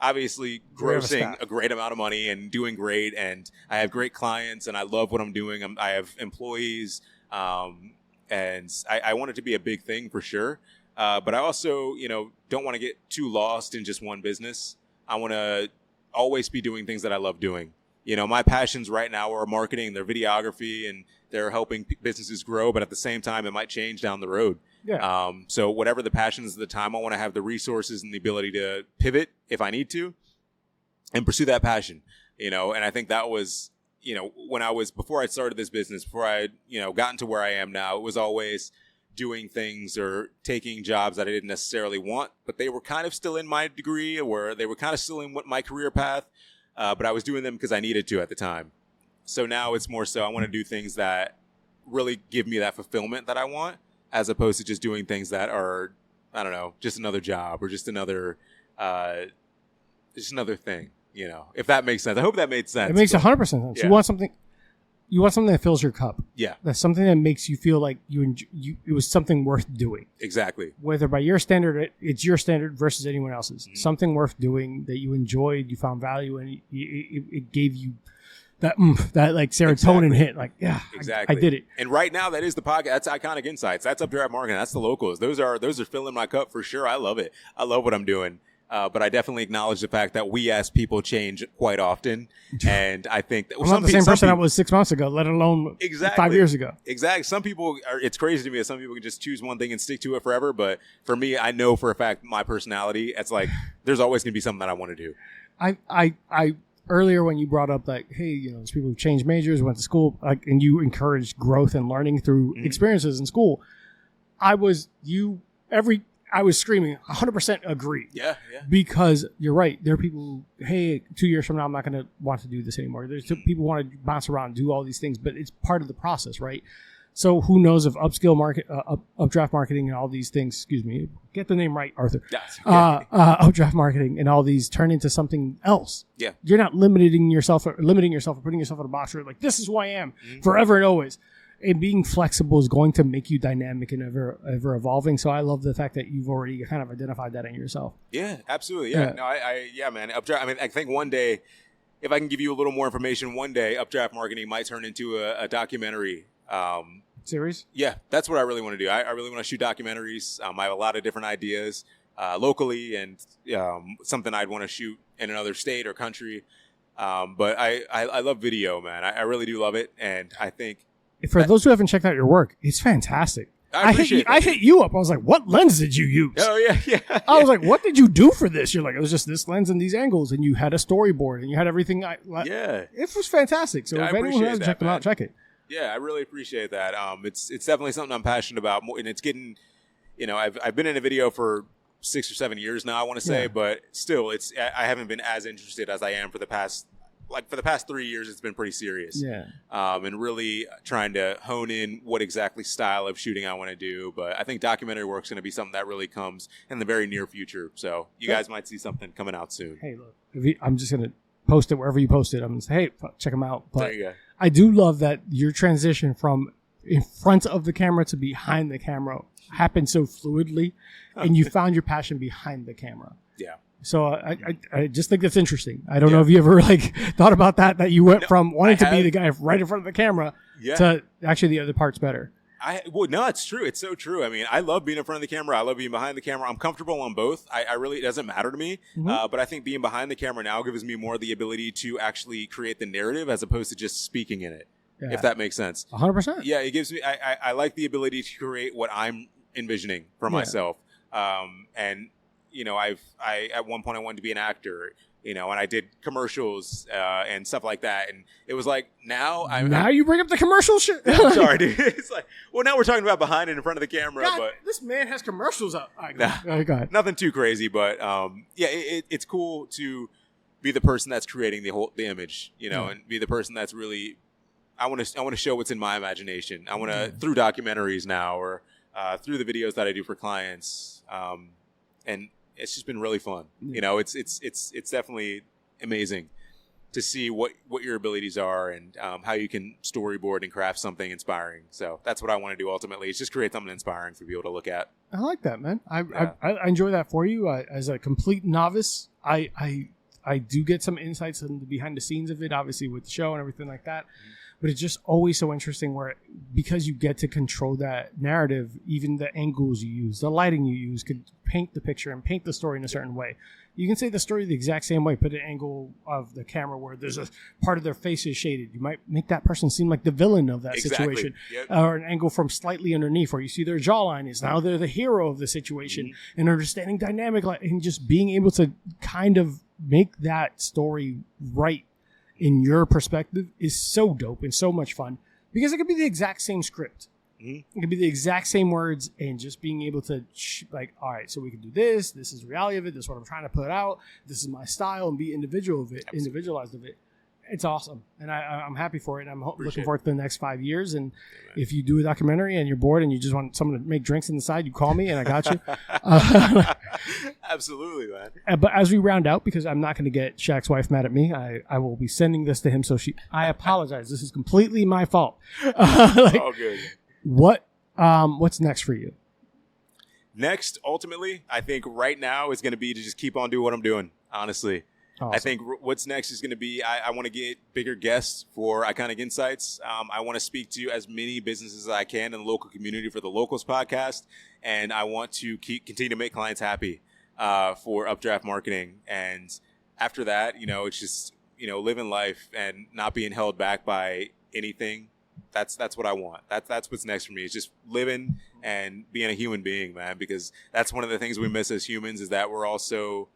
obviously grossing a great amount of money and doing great. And I have great clients and I love what I'm doing. I have employees. And I want it to be a big thing for sure. But I also, don't want to get too lost in just one business. I want to always be doing things that I love doing. My passions right now are marketing, they're videography, and they're helping businesses grow. But at the same time, it might change down the road. Yeah. So whatever the passions of the time, I want to have the resources and the ability to pivot if I need to and pursue that passion, and I think that was, before I started this business, before I, gotten to where I am now, it was always doing things or taking jobs that I didn't necessarily want, but they were kind of still in my degree or they were kind of still in my career path. But I was doing them because I needed to at the time. So now it's more so I want to do things that really give me that fulfillment that I want, as opposed to just doing things that are, I don't know, just another job or just another thing, if that makes sense. I hope that made sense. It makes 100% sense. Yeah. You want something that fills your cup. Yeah. That's something that makes you feel like it was something worth doing. Exactly. Whether by your standard, it's your standard versus anyone else's. Mm-hmm. Something worth doing that you enjoyed, you found value in, it gave you that like serotonin hit. Like, yeah, exactly. I did it. And right now, that is the podcast. That's Iconic Insights. That's Updraft Marketing. That's the locals. Those are filling my cup for sure. I love it. I love what I'm doing. But I definitely acknowledge the fact that we as people change quite often. And I think that I'm not the same person I was 6 months ago, let alone 5 years ago. Exactly. Some people it's crazy to me that some people can just choose one thing and stick to it forever. But for me, I know for a fact my personality, it's like there's always going to be something that I want to do. I earlier when you brought up like, hey, you know, there's people who changed majors, went to school, like, and you encouraged growth and learning through experiences in school. I was screaming 100% agree. Yeah. Because you're right. There are people who, hey, 2 years from now, I'm not going to want to do this anymore. There's people who want to bounce around and do all these things, but it's part of the process, right? So who knows if Updraft Marketing and all these things, get the name right, Arthur. Yes. Updraft Marketing and all these turn into something else. Yeah. You're not limiting yourself or putting yourself in a box where like, this is who I am forever and always. And being flexible is going to make you dynamic and ever evolving. So I love the fact that you've already kind of identified that in yourself. Yeah, absolutely. Yeah. No, man. Updraft. I mean, I think one day, if I can give you a little more information, one day Updraft Marketing might turn into a documentary series. Yeah, that's what I really want to do. I really want to shoot documentaries. I have a lot of different ideas locally, and something I'd want to shoot in another state or country. But I love video, man. I really do love it, and I think. For those who haven't checked out your work, it's fantastic. I hit you up. I was like, what lens did you use? Oh, yeah. I was like, what did you do for this? You're like, it was just this lens and these angles, and you had a storyboard, and you had everything. Yeah. It was fantastic. So if anyone hasn't checked them out, check it. Yeah, I really appreciate that. It's definitely something I'm passionate about, and it's getting, I've been in a video for 6 or 7 years now, I want to say, but still, I haven't been as interested as I am for the past 3 years. It's been pretty serious. Yeah. And really trying to hone in what exactly style of shooting I want to do. But I think documentary work's going to be something that really comes in the very near future. So you guys might see something coming out soon. Hey, look, I'm just going to post it wherever you post it. I'm going to say, hey, check them out. But there you go. I do love that your transition from in front of the camera to behind the camera happened so fluidly, and you found your passion behind the camera. Yeah. So I just think that's interesting. I don't know if you ever thought about that you went from wanting to be the guy right in front of the camera to actually the other part's better. No, it's true. It's so true. I mean, I love being in front of the camera. I love being behind the camera. I'm comfortable on both. I really, it doesn't matter to me. But I think being behind the camera now gives me more the ability to actually create the narrative as opposed to just speaking in it, if that makes sense. 100%. Yeah, it gives me, I like the ability to create what I'm envisioning for myself. And, I at one point I wanted to be an actor, and I did commercials and stuff like that. And it was like, now you bring up the commercial shit. I'm sorry, dude. It's like, well, now we're talking about behind and in front of the camera. God, but this man has commercials up. Nothing too crazy, but it's cool to be the person that's creating the image, and be the person that's really. I want to show what's in my imagination. I want to through documentaries now or through the videos that I do for clients, and it's just been really fun. It's definitely amazing to see what your abilities are and how you can storyboard and craft something inspiring. So that's what I want to do ultimately. It's just create something inspiring for people to look at. I like that, man. I enjoy that for you. As a complete novice, I do get some insights into the behind the scenes of it, obviously with the show and everything like that. But it's just always so interesting because you get to control that narrative, even the angles you use, the lighting you use could paint the picture and paint the story in a certain way. You can say the story the exact same way, put an angle of the camera where there's a part of their face is shaded. You might make that person seem like the villain of that situation. Yep. Or an angle from slightly underneath where you see their jawline is now they're the hero of the situation, and understanding dynamic and just being able to kind of make that story right in your perspective is so dope and so much fun because it could be the exact same script. It could be the exact same words, and just being able to all right, so we can do this. This is the reality of it. This is what I'm trying to put out. This is my style, and be individualized of it. It's awesome, and I'm happy for it. And I'm looking forward to the next 5 years. And if you do a documentary and you're bored and you just want someone to make drinks on the side, you call me and I got you. Absolutely, man. But as we round out, because I'm not going to get Shaq's wife mad at me, I will be sending this to him. So I apologize. This is completely my fault. All good. What's next for you? Next, ultimately, I think right now is going to be to just keep on doing what I'm doing, honestly. Awesome. I think what's next is going to be, I want to get bigger guests for Iconic Insights. I want to speak to as many businesses as I can in the local community for the Locals podcast. And I want to continue to make clients happy for Updraft Marketing. And after that, it's just, living life and not being held back by anything. That's what I want. That's what's next for me. It's just living and being a human being, man, because that's one of the things we miss as humans is that we're also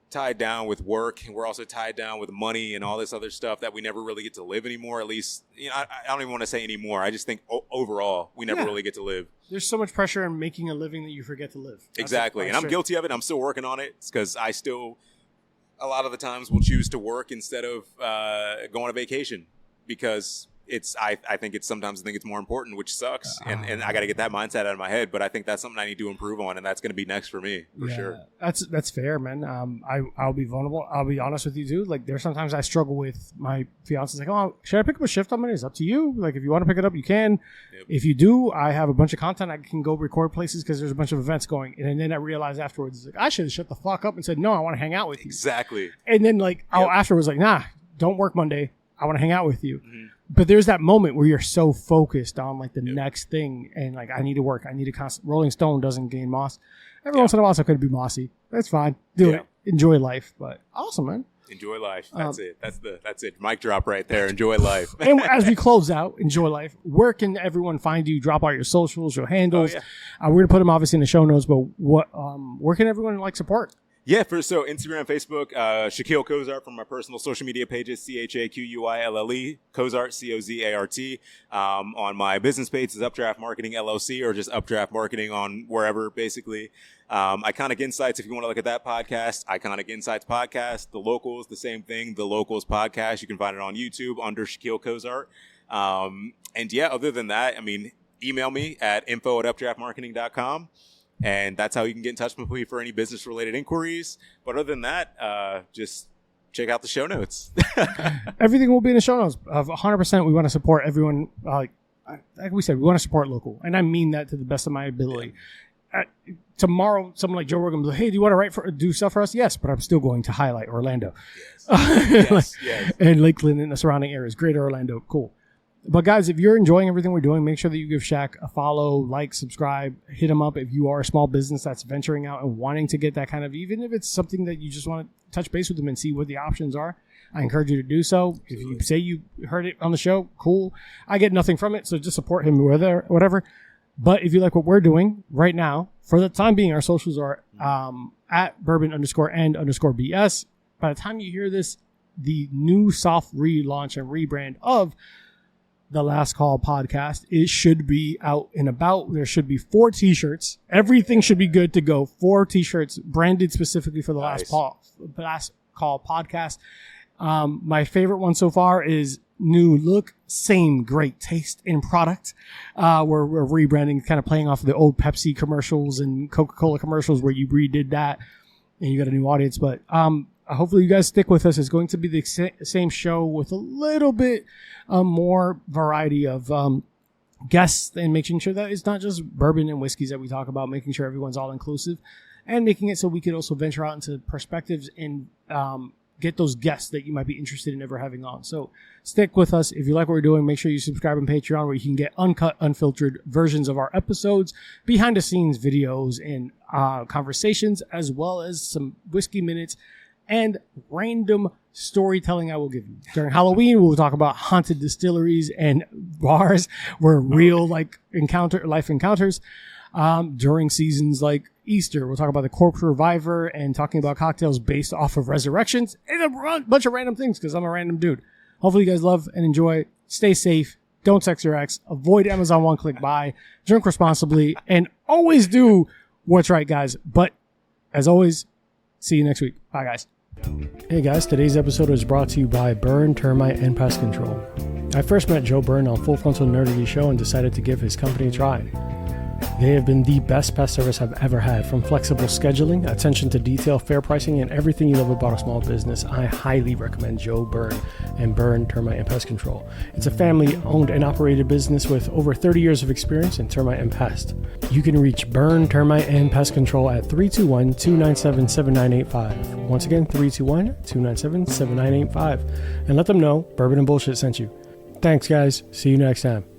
tied down with work, and we're also tied down with money and all this other stuff that we never really get to live anymore. At least, I don't even want to say anymore. I just think overall we never really get to live. There's so much pressure in making a living that you forget to live. Exactly. And I'm guilty of it. I'm still working on it because I still, a lot of the times, will choose to work instead of going on vacation because I think it's more important, which sucks. And I got to get that mindset out of my head. But I think that's something I need to improve on. And that's going to be next for me for sure. That's fair, man. I'll be vulnerable. I'll be honest with you too. Like there's sometimes I struggle with my fiance's like, oh, should I pick up a shift on Monday? It's up to you. Like if you want to pick it up, you can. Yep. If you do, I have a bunch of content. I can go record places because there's a bunch of events going. And then I realized afterwards, like I should have shut the fuck up and said, no, I want to hang out with you. Exactly. And then afterwards, like, nah, don't work Monday. I want to hang out with you. Mm-hmm. But there's that moment where you're so focused on like the next thing and like I need to work. I need to constant. Rolling Stone doesn't gain moss. Every once in a while, it's going to be mossy. That's fine. Do it. Enjoy life. But awesome, man. Enjoy life. That's it. That's it. Mic drop right there. Enjoy life. And as we close out, enjoy life. Where can everyone find you? Drop out your socials, your handles. We're going to put them obviously in the show notes. But where can everyone support? Yeah, so Instagram, Facebook, Chaq Cozart from my personal social media pages, ChaQuille, Cozart, Cozart. On my business page is Updraft Marketing LLC or just Updraft Marketing on wherever, basically. Iconic Insights, if you want to look at that podcast, Iconic Insights podcast. The Locals, the same thing, the Locals podcast. You can find it on YouTube under Chaq Cozart. Other than that, email me at info@updraftmarketing.com. And that's how you can get in touch with me for any business-related inquiries. But other than that, just check out the show notes. Everything will be in the show notes. 100%, we want to support everyone. Like we said, we want to support local. And I mean that to the best of my ability. Tomorrow, someone like Joe Rogan will be like, hey, do you want to do stuff for us? Yes, but I'm still going to highlight Orlando. Yes. Yes. And Lakeland and the surrounding areas. Greater Orlando. Cool. But guys, if you're enjoying everything we're doing, make sure that you give Chaq a follow, like, subscribe, hit him up if you are a small business that's venturing out and wanting to get that kind of, even if it's something that you just want to touch base with them and see what the options are. I encourage you to do so. If you say you heard it on the show, cool. I get nothing from it, so just support him or whatever. But if you like what we're doing right now, for the time being, our socials are at bourbon_and_BS. By the time you hear this, the new soft relaunch and rebrand of the Last Call podcast, it should be out and about. There should be 4 t-shirts. Everything should be good to go. 4 t-shirts branded specifically for the Last Call podcast. My favorite one so far is new look, same great taste in product. We're rebranding, kind of playing off of the old Pepsi commercials and Coca-Cola commercials where you redid that and you got a new audience. But hopefully you guys stick with us. It's going to be the same show with a little bit more variety of guests and making sure that it's not just bourbon and whiskeys that we talk about, making sure everyone's all inclusive and making it so we could also venture out into perspectives and get those guests that you might be interested in ever having on. So stick with us. If you like what we're doing, make sure you subscribe on Patreon where you can get uncut, unfiltered versions of our episodes, behind the scenes videos and conversations, as well as some whiskey minutes and random storytelling I will give you. During Halloween, we'll talk about haunted distilleries and bars where real life encounters. During seasons like Easter, we'll talk about the Corpse Reviver and talking about cocktails based off of resurrections and a bunch of random things because I'm a random dude. Hopefully you guys love and enjoy. Stay safe. Don't text your ex. Avoid Amazon one-click buy. Drink responsibly. And always do what's right, guys. But as always, see you next week. Bye, guys. Hey, guys. Today's episode is brought to you by Burn Termite and Pest Control. I first met Joe Byrne on Full Frontal Nerdity Show and decided to give his company a try. They have been the best pest service I've ever had. From flexible scheduling, attention to detail, fair pricing, and everything you love about a small business, I highly recommend Joe Byrne and Byrne Termite and Pest Control. It's a family-owned and operated business with over 30 years of experience in termite and pest. You can reach Byrne Termite and Pest Control at 321-297-7985. Once again, 321-297-7985. And let them know Bourbon and Bullshit sent you. Thanks, guys. See you next time.